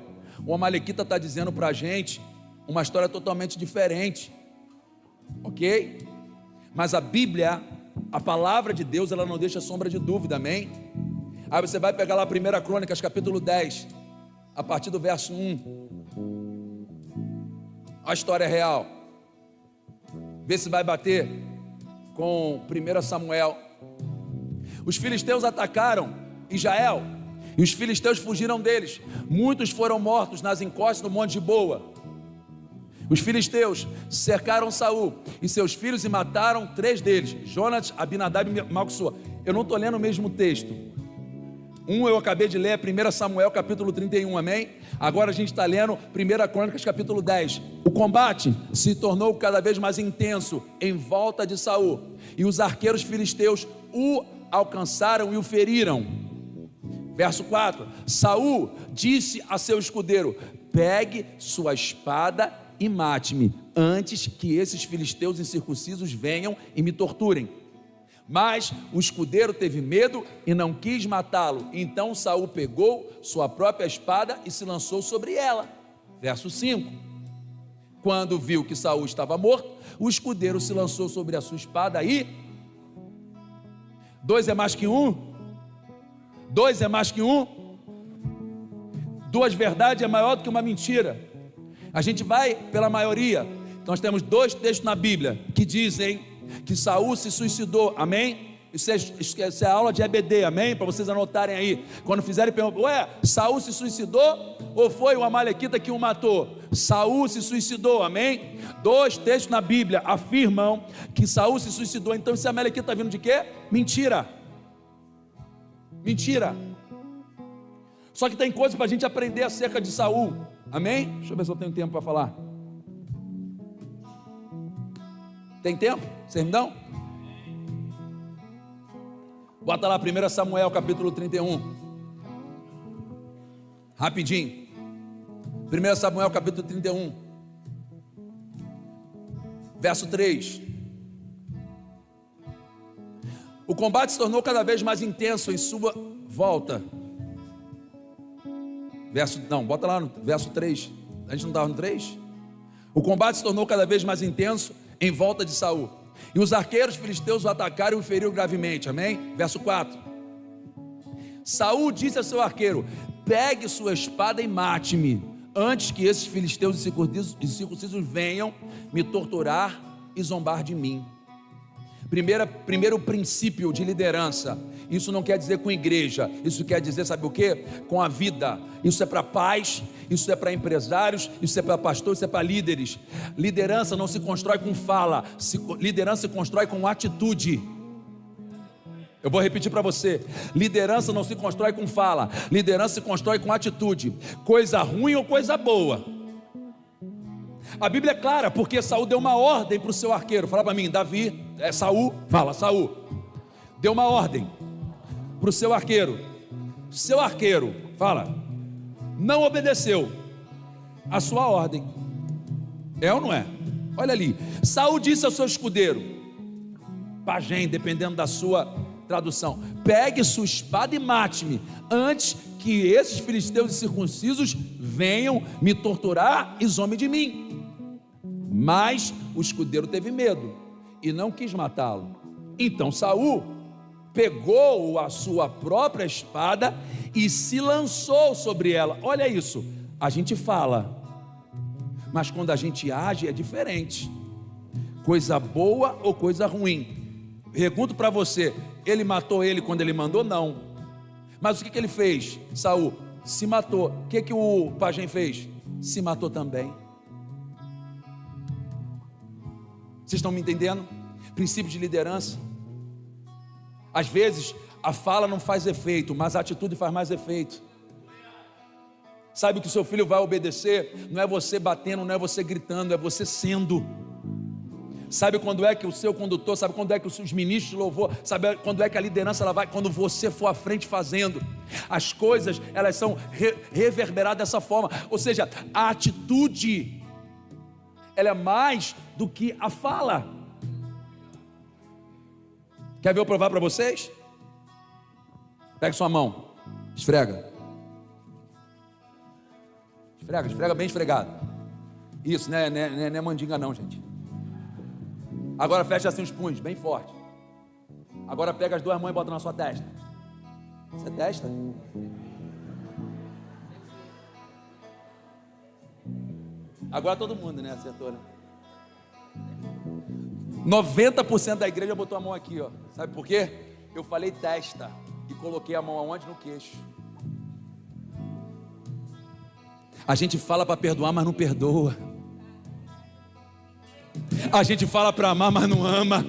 Speaker 1: o amalequita está dizendo para a gente uma história totalmente diferente, ok? Mas a Bíblia, a palavra de Deus, ela não deixa sombra de dúvida, amém? Aí você vai pegar lá 1 Crônicas capítulo 10, a partir do verso 1, a história é real. Vê se vai bater com 1 Samuel. Os filisteus atacaram Israel e os filisteus fugiram deles. Muitos foram mortos nas encostas do Monte Giboa. Os filisteus cercaram Saul e seus filhos e mataram 3 deles: Jonatas, Abinadab e Malquissua. Eu não estou lendo o mesmo texto. Eu acabei de ler 1 Samuel capítulo 31, amém? Agora a gente está lendo 1 Crônicas capítulo 10. O combate se tornou cada vez mais intenso em volta de Saul, e os arqueiros filisteus o alcançaram e o feriram. Verso 4: Saul disse a seu escudeiro: pegue sua espada e mate-me, antes que esses filisteus incircuncisos venham e me torturem. Mas o escudeiro teve medo e não quis matá-lo. Então Saul pegou sua própria espada e se lançou sobre ela. Verso 5: quando viu que Saul estava morto, o escudeiro se lançou sobre a sua espada e... 2 é mais que 1? 2 é mais que 1? 2 verdades é maior do que uma mentira. A gente vai pela maioria. Nós temos 2 textos na Bíblia que dizem que Saul se suicidou, amém? Isso é aula de EBD, amém? Para vocês anotarem aí. Quando fizerem pergunta, Saul se suicidou ou foi o Amalequita que o matou? Saul se suicidou, amém? 2 textos na Bíblia afirmam que Saul se suicidou. Então esse Amalequita está vindo de quê? Mentira. Mentira. Só que tem coisas para a gente aprender acerca de Saul, amém? Deixa eu ver se eu tenho tempo para falar. Tem tempo? Vocês me dão? Bota lá 1 Samuel capítulo 31. Rapidinho. 1 Samuel capítulo 31. Verso 3. O combate se tornou cada vez mais intenso em sua volta. Bota lá no verso 3. A gente não estava no 3? O combate se tornou cada vez mais intenso em volta de Saul, e os arqueiros filisteus o atacaram e o feriram gravemente, amém? Verso 4: Saul disse a seu arqueiro: pegue sua espada e mate-me, antes que esses filisteus incircuncisos venham me torturar e zombar de mim. Primeiro princípio de liderança. Isso não quer dizer com igreja, isso quer dizer, sabe o que? Com a vida. Isso é para pais, isso é para empresários, isso é para pastores, isso é para líderes. Liderança não se constrói com fala, liderança se constrói com atitude. Eu vou repetir para você: liderança não se constrói com fala, liderança se constrói com atitude. Coisa ruim ou coisa boa. A Bíblia é clara, porque Saul deu uma ordem para o seu arqueiro. Fala para mim, Davi, Saul, fala, Saul deu uma ordem para o seu arqueiro. Seu arqueiro, fala, não obedeceu a sua ordem. É ou não é? Olha ali, Saul disse ao seu escudeiro, pajem, dependendo da sua tradução: pegue sua espada e mate-me, antes que esses filisteus incircuncisos venham me torturar e zombem de mim. Mas o escudeiro teve medo e não quis matá-lo. Então Saul pegou a sua própria espada e se lançou sobre ela. Olha isso, a gente fala, mas quando a gente age é diferente. Coisa boa ou coisa ruim? Pergunto para você: ele matou ele quando ele mandou? Não. Mas o que ele fez? Saul se matou. O que o pajem fez? Se matou também. Vocês estão me entendendo? Princípio de liderança. Às vezes a fala não faz efeito, mas a atitude faz mais efeito. Sabe que o seu filho vai obedecer? Não é você batendo, não é você gritando, é você sendo. Sabe quando é que o seu condutor, sabe quando é que os ministros de louvor, sabe quando é que a liderança ela vai? Quando você for à frente fazendo. As coisas, elas são reverberadas dessa forma. Ou seja, a atitude, ela é mais do que a fala. Quer ver eu provar para vocês? Pega sua mão, esfrega. Esfrega bem esfregado. Isso, não é mandinga não, gente. Agora fecha assim os punhos, bem forte. Agora pega as 2 mãos e bota na sua testa. Você é testa? Agora todo mundo, né? Acertou, né? 90% da igreja botou a mão aqui, ó. Sabe por quê? Eu falei testa e coloquei a mão aonde? No queixo. A gente fala para perdoar, mas não perdoa. A gente fala para amar, mas não ama.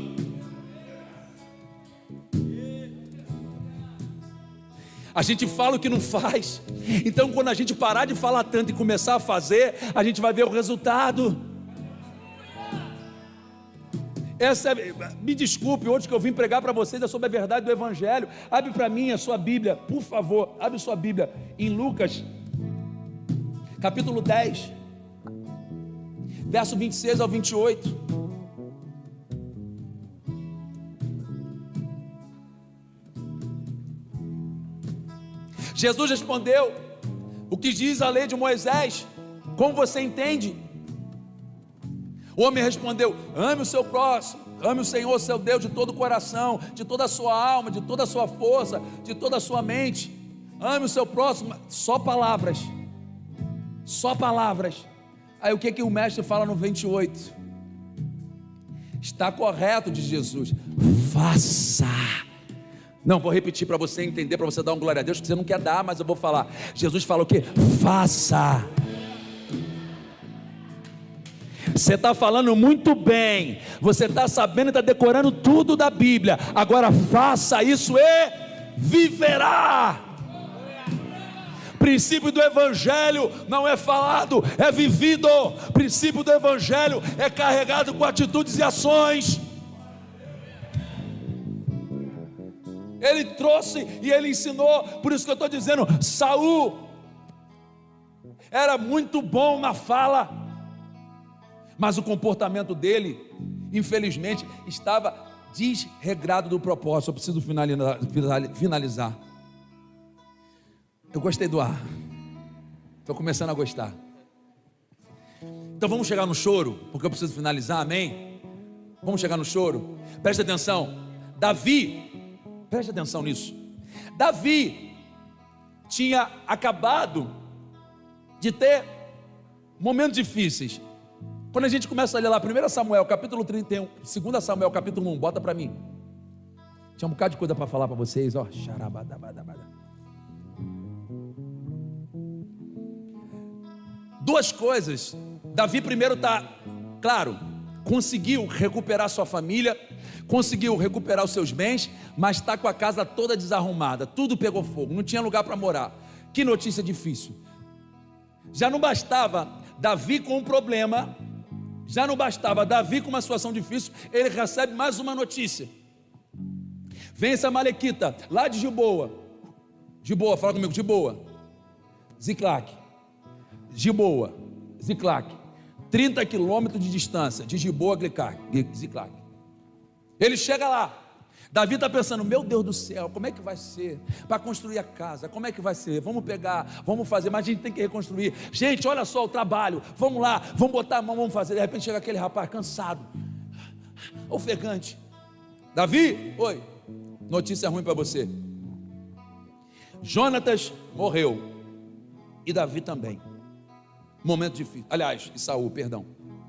Speaker 1: A gente fala o que não faz. Então, quando a gente parar de falar tanto e começar a fazer, a gente vai ver o resultado. Me desculpe, hoje que eu vim pregar para vocês é sobre a verdade do Evangelho. Abre para mim a sua Bíblia, por favor. Abre sua Bíblia em Lucas, capítulo 10, verso 26 ao 28. Jesus respondeu: o que diz a lei de Moisés? Como você entende? O homem respondeu: ame o seu próximo, ame o Senhor seu Deus de todo o coração, de toda a sua alma, de toda a sua força, de toda a sua mente. Ame o seu próximo. Só palavras. Só palavras. Aí o que o mestre fala no 28? Está correto, diz Jesus. Faça. Não, vou repetir para você entender, para você dar um glória a Deus, que você não quer dar, mas eu vou falar. Jesus fala o quê? Faça. Você está falando muito bem, você está sabendo e está decorando tudo da Bíblia. Agora faça isso e viverá. Princípio do Evangelho não é falado, é vivido. Princípio do Evangelho é carregado com atitudes e ações. Ele trouxe e ele ensinou. Por isso que eu estou dizendo, Saul era muito bom na fala, mas o comportamento dele, infelizmente, estava desregrado do propósito. Eu preciso finalizar. Eu gostei do ar. Estou começando a gostar. Então vamos chegar no choro, porque eu preciso finalizar, amém? Vamos chegar no choro. Preste atenção. Davi, preste atenção nisso. Davi tinha acabado de ter momentos difíceis. Quando a gente começa a ler lá 1 Samuel, capítulo 31, 2 Samuel, capítulo 1, bota para mim. Tinha um bocado de coisa para falar para vocês, ó. Duas coisas. Davi primeiro está, claro, conseguiu recuperar sua família, conseguiu recuperar os seus bens, mas está com a casa toda desarrumada, tudo pegou fogo, não tinha lugar para morar. Que notícia difícil. Já não bastava Davi com um problema, já não bastava Davi com uma situação difícil, ele recebe mais uma notícia. Vem essa Amalequita, lá de Giboa, fala comigo, Giboa, Ziclac, 30 quilômetros de distância, de Giboa a Ziclac. Ele chega lá, Davi está pensando, meu Deus do céu, como é que vai ser para construir a casa? Como é que vai ser? Vamos pegar, vamos fazer, mas a gente tem que reconstruir. Gente, olha só o trabalho, vamos lá, vamos botar a mão, vamos fazer. De repente chega aquele rapaz cansado, ofegante. Davi, oi, notícia ruim para você. Jonatas morreu e Davi também. Momento difícil, aliás, e Saul, perdão.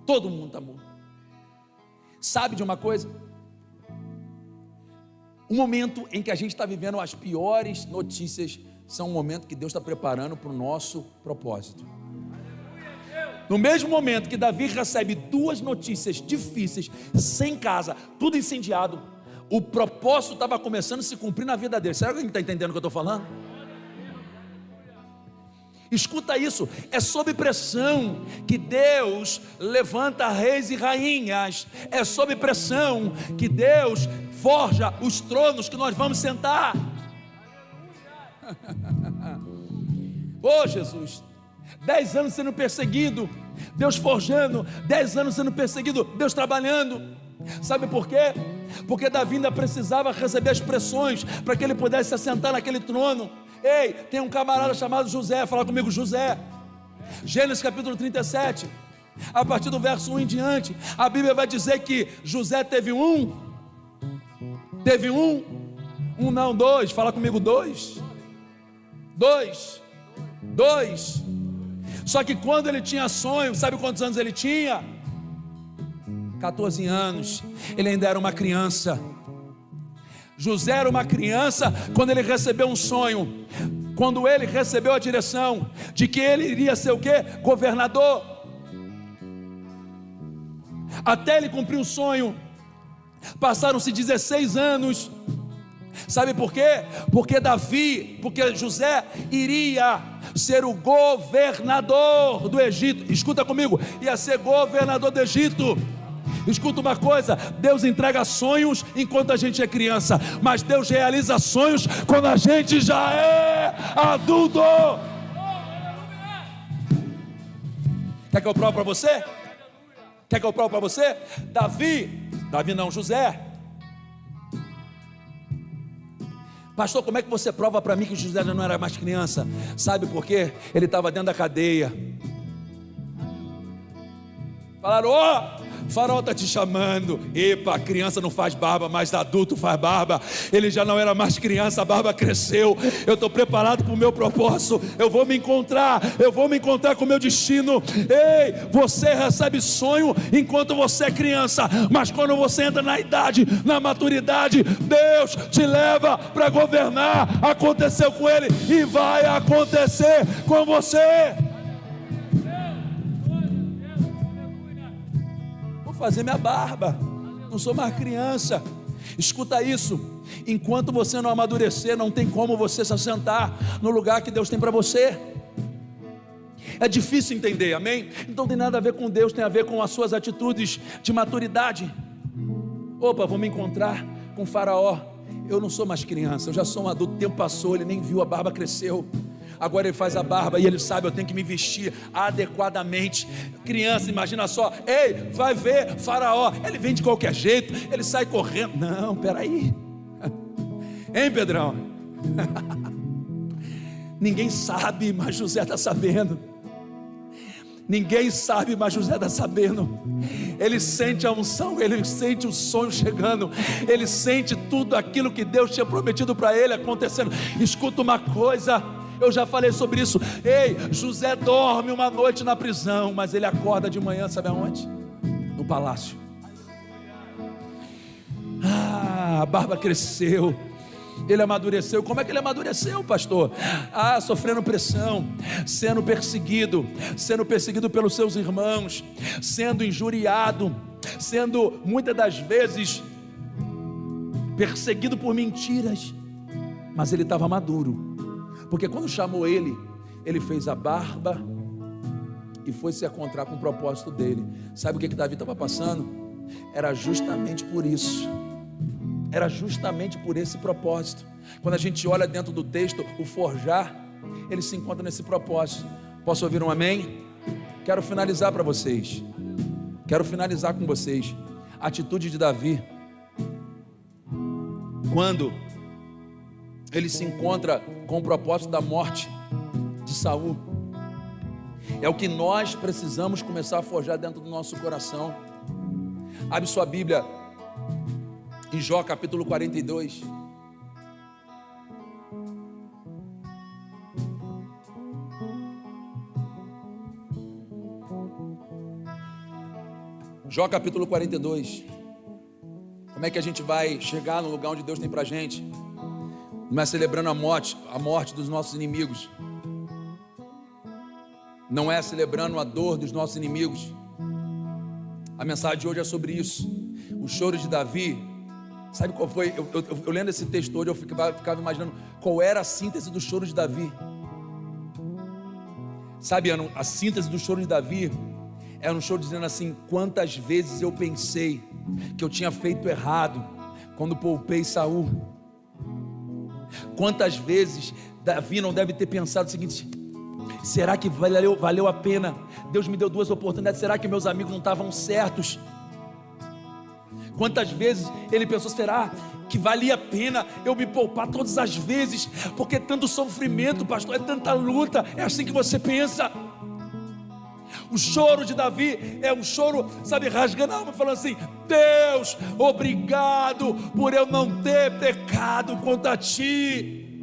Speaker 1: Todo mundo está morto. Sabe de uma coisa? O momento em que a gente está vivendo as piores notícias são um momento que Deus está preparando para o nosso propósito. No mesmo momento que Davi recebe duas notícias difíceis, sem casa, tudo incendiado, o propósito estava começando a se cumprir na vida dele. Será que alguém está entendendo o que eu estou falando? Escuta isso, é sob pressão que Deus levanta reis e rainhas, é sob pressão que Deus forja os tronos que nós vamos sentar. Oh Jesus, 10 anos sendo perseguido, Deus forjando, 10 anos sendo perseguido, Deus trabalhando. Sabe por quê? Porque Davi ainda precisava receber as pressões para que ele pudesse se assentar naquele trono. Ei, tem um camarada chamado José, fala comigo, José. Gênesis capítulo 37, a partir do verso 1 em diante, a Bíblia vai dizer que José teve dois, fala comigo, dois. Só que quando ele tinha sonho, sabe quantos anos ele tinha? 14 anos, ele ainda era uma criança. José era uma criança quando ele recebeu um sonho, quando ele recebeu a direção de que ele iria ser o quê? Governador. Até ele cumprir o sonho, passaram-se 16 anos. Sabe por quê? Porque José iria ser o governador do Egito. Escuta comigo, ia ser governador do Egito. Escuta uma coisa, Deus entrega sonhos enquanto a gente é criança, mas Deus realiza sonhos quando a gente já é adulto. Quer que eu prove para você? Quer que eu prove para você? Davi não, José. Pastor, como é que você prova para mim que José já não era mais criança? Sabe por quê? Ele estava dentro da cadeia. Falaram, Faraó está te chamando. Epa, criança não faz barba, mas adulto faz barba. Ele já não era mais criança, a barba cresceu. Eu estou preparado para o meu propósito. Eu vou me encontrar com o meu destino. Ei, você recebe sonho enquanto você é criança, mas quando você entra na idade, na maturidade, Deus te leva para governar. Aconteceu com ele e vai acontecer com você. Fazer minha barba, não sou mais criança. Escuta isso, enquanto você não amadurecer, não tem como você se assentar no lugar que Deus tem para você. É difícil entender, amém? Então tem nada a ver com Deus, tem a ver com as suas atitudes de maturidade. Vou me encontrar com Faraó. Eu não sou mais criança, eu já sou um adulto. O tempo passou, ele nem viu, a barba cresceu. Agora ele faz a barba e ele sabe, eu tenho que me vestir adequadamente. Criança, imagina só, ei, vai ver Faraó, ele vem de qualquer jeito, ele sai correndo. Não, peraí. Hein, Pedrão? Ninguém sabe, mas José está sabendo. Ninguém sabe, mas José está sabendo. Ele sente a unção, ele sente o sonho chegando, ele sente tudo aquilo que Deus tinha prometido para ele acontecendo. Escuta uma coisa, eu já falei sobre isso. Ei, José dorme uma noite na prisão, mas ele acorda de manhã, sabe aonde? No palácio. A barba cresceu, ele amadureceu. Como é que ele amadureceu, pastor? Sofrendo pressão, sendo perseguido pelos seus irmãos, sendo injuriado, sendo muitas das vezes perseguido por mentiras, mas ele estava maduro. Porque quando chamou ele fez a barba e foi se encontrar com o propósito dele. Sabe o que Davi estava passando? Era justamente por isso. Era justamente por esse propósito. Quando a gente olha dentro do texto, o forjar, ele se encontra nesse propósito. Posso ouvir um amém? Quero finalizar para vocês. Quero finalizar com vocês. A atitude de Davi, quando ele se encontra com o propósito da morte de Saul, é o que nós precisamos começar a forjar dentro do nosso coração. Abre sua Bíblia em Jó capítulo 42. Jó capítulo 42. Como é que a gente vai chegar no lugar onde Deus tem pra gente? Não é celebrando a morte dos nossos inimigos. Não é celebrando a dor dos nossos inimigos. A mensagem de hoje é sobre isso. O choro de Davi. Sabe qual foi? Eu lendo esse texto hoje, eu ficava imaginando qual era a síntese do choro de Davi. Sabe, a síntese do choro de Davi era um choro dizendo assim: quantas vezes eu pensei que eu tinha feito errado quando poupei Saul. Quantas vezes Davi não deve ter pensado o seguinte: será que valeu a pena? Deus me deu 2 oportunidades, será que meus amigos não estavam certos? Quantas vezes ele pensou: será que valia a pena eu me poupar todas as vezes? Porque é tanto sofrimento, pastor, é tanta luta. É assim que você pensa. O choro de Davi é um choro, sabe, rasgando a alma, falando assim: Deus, obrigado por eu não ter pecado contra ti.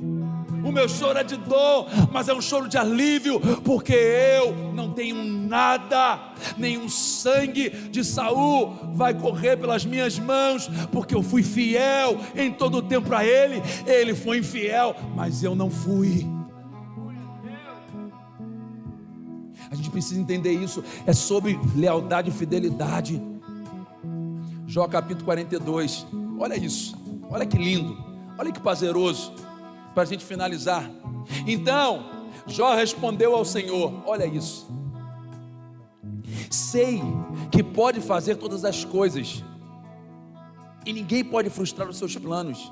Speaker 1: o meu choro é de dor, mas é um choro de alívio, porque eu não tenho nada, nenhum sangue de Saul vai correr pelas minhas mãos, porque eu fui fiel em todo o tempo a ele. Ele foi infiel, mas eu não fui. A gente precisa entender isso, é sobre lealdade e fidelidade. Jó capítulo 42, olha isso, olha que lindo, olha que prazeroso, para a gente finalizar. Então Jó respondeu ao Senhor, olha isso: sei que pode fazer todas as coisas, e ninguém pode frustrar os seus planos.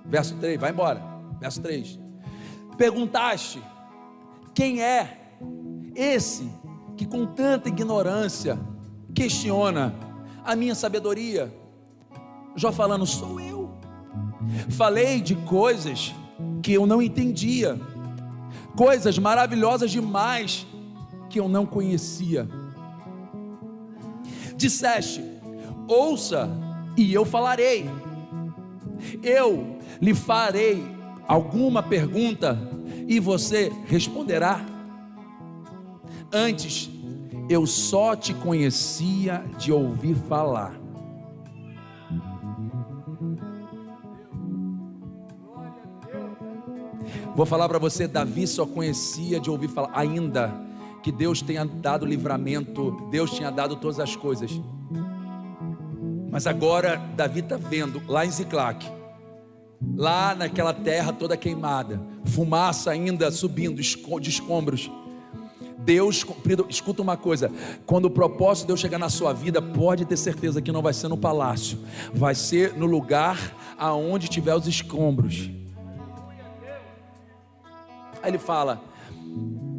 Speaker 1: Verso 3, vai embora. Verso 3: perguntaste, quem é esse que com tanta ignorância questiona a minha sabedoria? Jó falando, sou eu. Falei de coisas que eu não entendia, coisas maravilhosas demais que eu não conhecia. Disseste, ouça e eu falarei. Eu lhe farei alguma pergunta e você responderá. Antes eu só te conhecia de ouvir falar. Vou falar para você, Davi só conhecia de ouvir falar, ainda que Deus tenha dado livramento, Deus tinha dado todas as coisas, mas agora Davi está vendo lá em Ziclac, lá naquela terra toda queimada, fumaça ainda subindo de escombros. Deus, escuta uma coisa, quando o propósito de Deus chegar na sua vida, pode ter certeza que não vai ser no palácio, vai ser no lugar aonde tiver os escombros. Aí ele fala,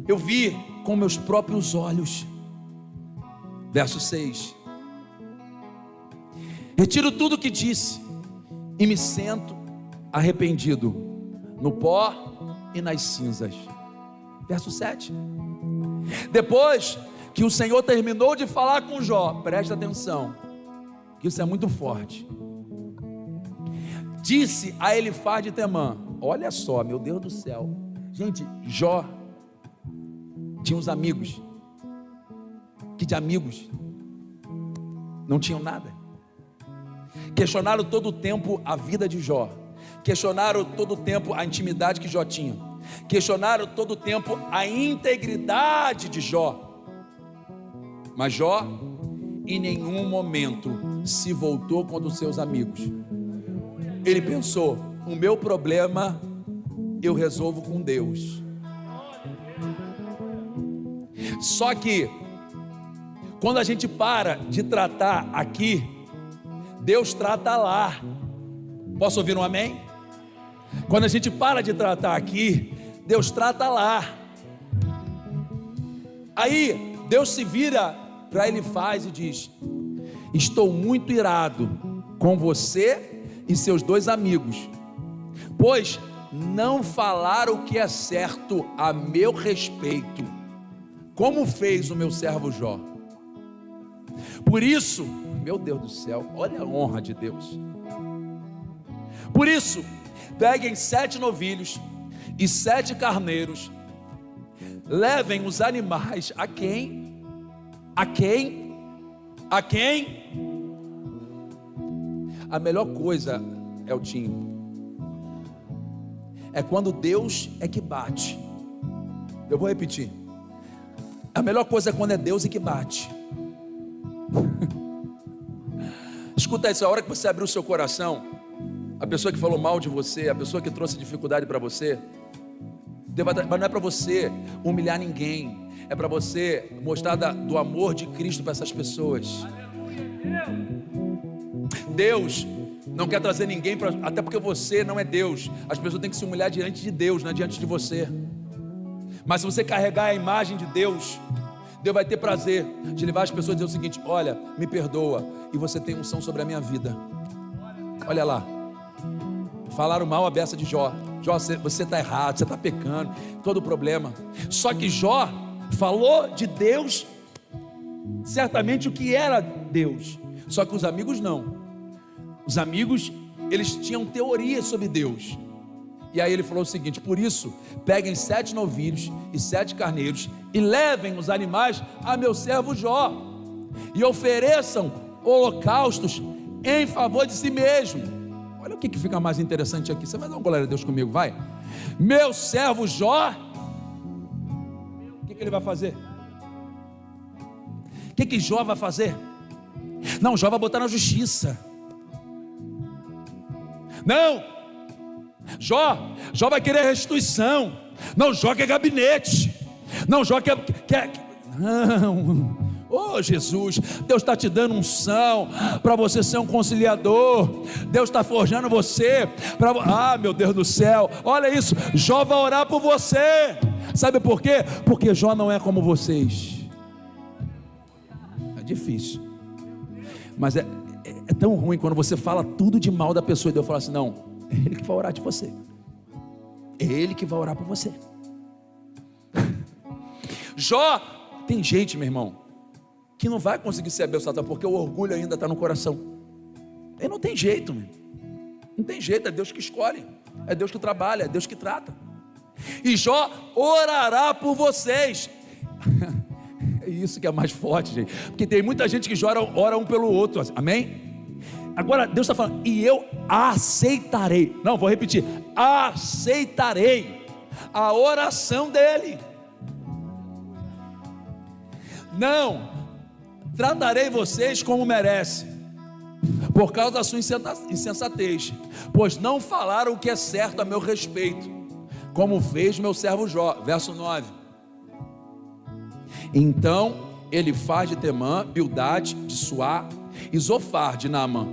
Speaker 1: eu vi com meus próprios olhos. Verso 6: retiro tudo o que disse e me sento arrependido no pó e nas cinzas. Verso 7: depois que o Senhor terminou de falar com Jó, presta atenção, que isso é muito forte. Disse a Elifaz de Temã, olha só, meu Deus do céu, gente, Jó tinha uns amigos, que de amigos não tinham nada. Questionaram todo o tempo a vida de Jó, questionaram todo o tempo a intimidade que Jó tinha, questionaram todo o tempo a integridade de Jó. Mas Jó em nenhum momento se voltou contra os seus amigos. Ele pensou, o meu problema eu resolvo com Deus. Só que quando a gente para de tratar aqui, Deus trata lá. Posso ouvir um amém? Quando a gente para de tratar aqui, Deus trata lá. Aí Deus se vira para Elifaz e diz, estou muito irado com você e seus dois amigos, pois não falaram o que é certo a meu respeito, como fez o meu servo Jó. Por isso, meu Deus do céu, olha a honra de Deus. Por isso, peguem 7 novilhos e 7 carneiros, levem os animais a quem? A melhor coisa, Eltinho, é quando Deus é que bate. Eu vou repetir. A melhor coisa é quando é Deus que bate. Escuta isso, a hora que você abrir o seu coração, a pessoa que falou mal de você, a pessoa que trouxe dificuldade para você, mas não é para você humilhar ninguém, é para você mostrar do amor de Cristo para essas pessoas. Deus não quer trazer ninguém até porque você não é Deus. As pessoas têm que se humilhar diante de Deus, não é diante de você. Mas se você carregar a imagem de Deus, Deus vai ter prazer de levar as pessoas a dizer o seguinte, olha, me perdoa, e você tem unção sobre a minha vida. Olha lá, falaram mal a beça de Jó. Jó, você está errado, você está pecando, todo o problema. Só que Jó falou de Deus, certamente o que era Deus. Só que os amigos não. Os amigos, eles tinham teorias sobre Deus. E aí ele falou o seguinte: por isso, peguem 7 novilhos e 7 carneiros e levem os animais a meu servo Jó, e ofereçam holocaustos em favor de si mesmo. Olha o que fica mais interessante aqui. Você vai dar uma glória a Deus comigo, vai? Meu servo Jó, o que ele vai fazer? O que Jó vai fazer? Não, Jó vai botar na justiça. Não, Jó vai querer restituição. Não, Jó quer gabinete. Não, Jó quer... Não, oh Jesus, Deus está te dando unção para você ser um conciliador. Deus está forjando você para... meu Deus do céu, olha isso, Jó vai orar por você. Sabe por quê? Porque Jó não é como vocês. É difícil, mas é tão ruim quando você fala tudo de mal da pessoa e Deus fala assim: não, é Ele que vai orar de você, é Ele que vai orar por você. Jó, tem gente, meu irmão, que não vai conseguir ser abençoado, porque o orgulho ainda está no coração. E não tem jeito, meu. Não tem jeito, é Deus que escolhe, é Deus que trabalha, é Deus que trata. E Jó orará por vocês. É isso que é mais forte, gente, porque tem muita gente que ora um pelo outro, amém? Agora Deus está falando: e eu aceitarei, não, vou repetir, aceitarei a oração dele. Não tratarei vocês como merece, por causa da sua insensatez, pois não falaram o que é certo a meu respeito, como fez meu servo Jó. Verso 9: então ele faz de Temã, Bildade de Suá e Zofar de Naamá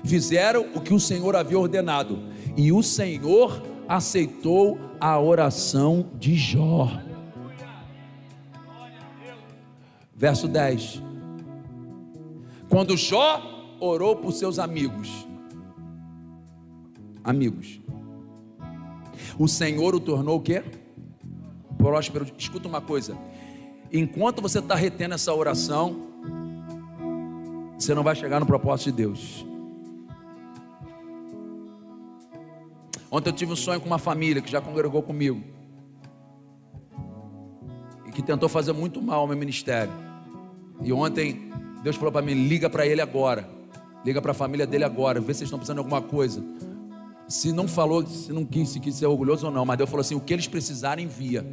Speaker 1: fizeram o que o Senhor havia ordenado, e o Senhor aceitou a oração de Jó. Verso 10: quando Jó orou por seus amigos, o Senhor o tornou o quê? Próspero. Escuta uma coisa: enquanto você está retendo essa oração, você não vai chegar no propósito de Deus. Ontem eu tive um sonho com uma família que já congregou comigo e que tentou fazer muito mal ao meu ministério. E ontem Deus falou para mim: liga para ele agora, liga para a família dele agora, vê se eles estão precisando de alguma coisa. Se não falou, se não quis, se quis ser orgulhoso ou não, mas Deus falou assim: o que eles precisarem, envia.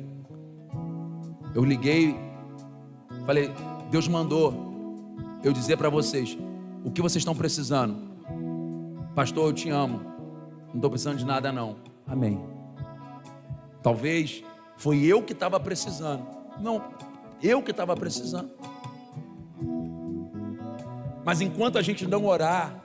Speaker 1: Eu liguei, falei: Deus mandou eu dizer para vocês o que vocês estão precisando. Pastor, eu te amo, não estou precisando de nada não. Amém. Talvez foi eu que estava precisando. Não, eu que estava precisando. Mas enquanto a gente não orar,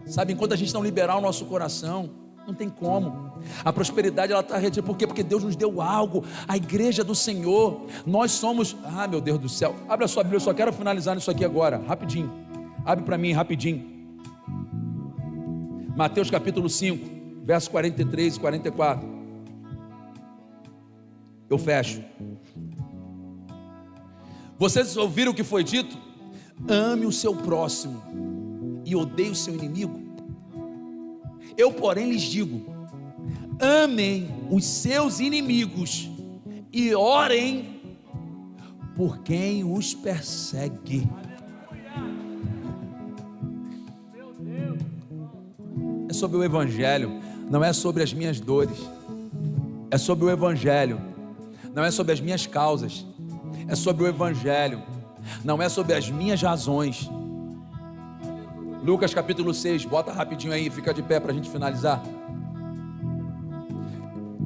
Speaker 1: sabe, enquanto a gente não liberar o nosso coração, não tem como. A prosperidade, ela está retida. Por quê? Porque Deus nos deu algo. A igreja do Senhor, nós somos... meu Deus do céu, abre a sua Bíblia, eu só quero finalizar nisso aqui agora, rapidinho. Abre para mim, rapidinho. Mateus capítulo 5, versos 43 e 44. Eu fecho. Vocês ouviram o que foi dito? Ame o seu próximo e odeie o seu inimigo. Eu, porém, lhes digo: amem os seus inimigos e orem por quem os persegue. É sobre o Evangelho, não é sobre as minhas dores. É sobre o Evangelho, não é sobre as minhas causas. É sobre o Evangelho, não é sobre as minhas razões. Lucas capítulo 6, bota rapidinho aí, fica de pé para a gente finalizar.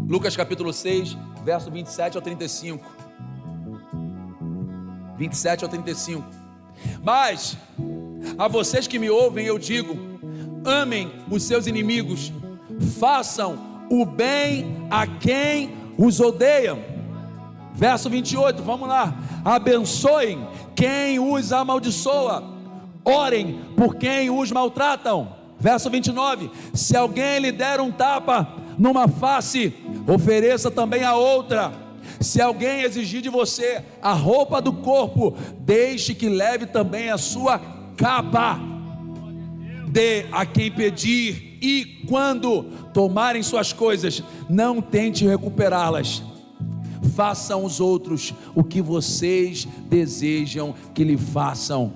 Speaker 1: Lucas capítulo 6, verso 27 ao 35. 27 ao 35. Mas a vocês que me ouvem eu digo: amem os seus inimigos, façam o bem a quem os odeiam. Verso 28, vamos lá. Abençoem quem os amaldiçoa, orem por quem os maltratam. Verso 29, se alguém lhe der um tapa numa face, ofereça também a outra. Se alguém exigir de você a roupa do corpo, deixe que leve também a sua capa. dê a quem pedir, e quando tomarem suas coisas, não tente recuperá-las. Façam aos outros o que vocês desejam que lhe façam.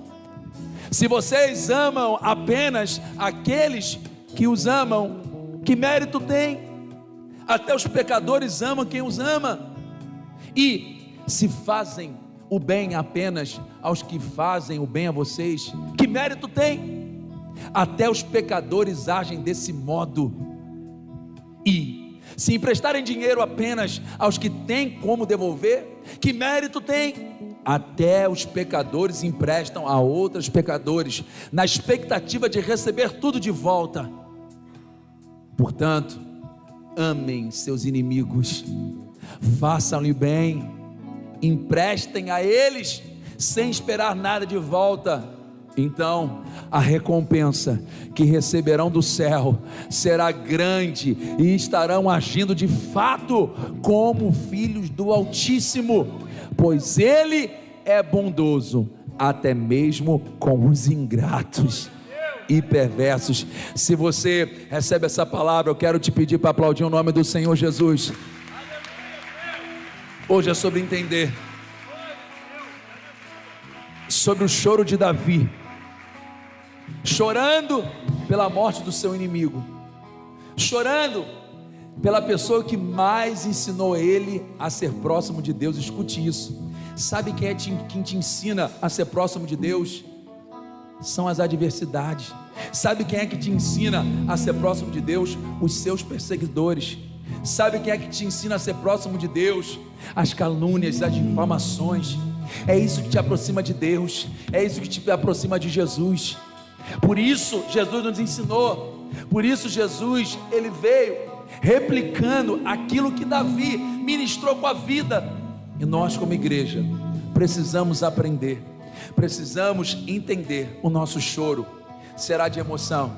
Speaker 1: Se vocês amam apenas aqueles que os amam, que mérito tem? Até os pecadores amam quem os ama. E se fazem o bem apenas aos que fazem o bem a vocês, que mérito tem? Até os pecadores agem desse modo. E se emprestarem dinheiro apenas aos que têm como devolver, que mérito tem? Até os pecadores emprestam a outros pecadores, na expectativa de receber tudo de volta. Portanto, amem seus inimigos, façam-lhe bem, emprestem a eles, sem esperar nada de volta. Então a recompensa que receberão do céu será grande, e estarão agindo de fato como filhos do Altíssimo, pois Ele é bondoso até mesmo com os ingratos e perversos. Se você recebe essa palavra, eu quero te pedir para aplaudir o nome do Senhor Jesus. Hoje é sobre entender sobre o choro de Davi, chorando pela morte do seu inimigo, chorando pela pessoa que mais ensinou ele a ser próximo de Deus. Escute isso. Sabe quem te ensina a ser próximo de Deus? São as adversidades. Sabe quem é que te ensina a ser próximo de Deus? Os seus perseguidores. Sabe quem é que te ensina a ser próximo de Deus? As calúnias, as difamações. É isso que te aproxima de Deus, é isso que te aproxima de Jesus. Por isso Jesus nos ensinou, por isso Jesus, ele veio replicando aquilo que Davi ministrou com a vida. E nós, como igreja, precisamos aprender, precisamos entender. O nosso choro será de emoção,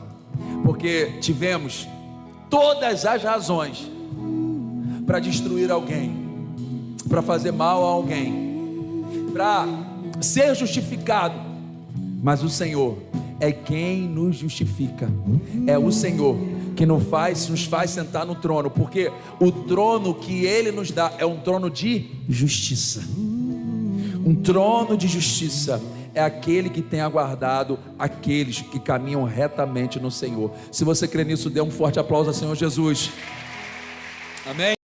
Speaker 1: porque tivemos todas as razões para destruir alguém, para fazer mal a alguém, para ser justificado, mas o Senhor é quem nos justifica. É o Senhor que nos faz sentar no trono, porque o trono que Ele nos dá é um trono de justiça. Um trono de justiça é aquele que tem aguardado aqueles que caminham retamente no Senhor. Se você crê nisso, dê um forte aplauso ao Senhor Jesus. Amém.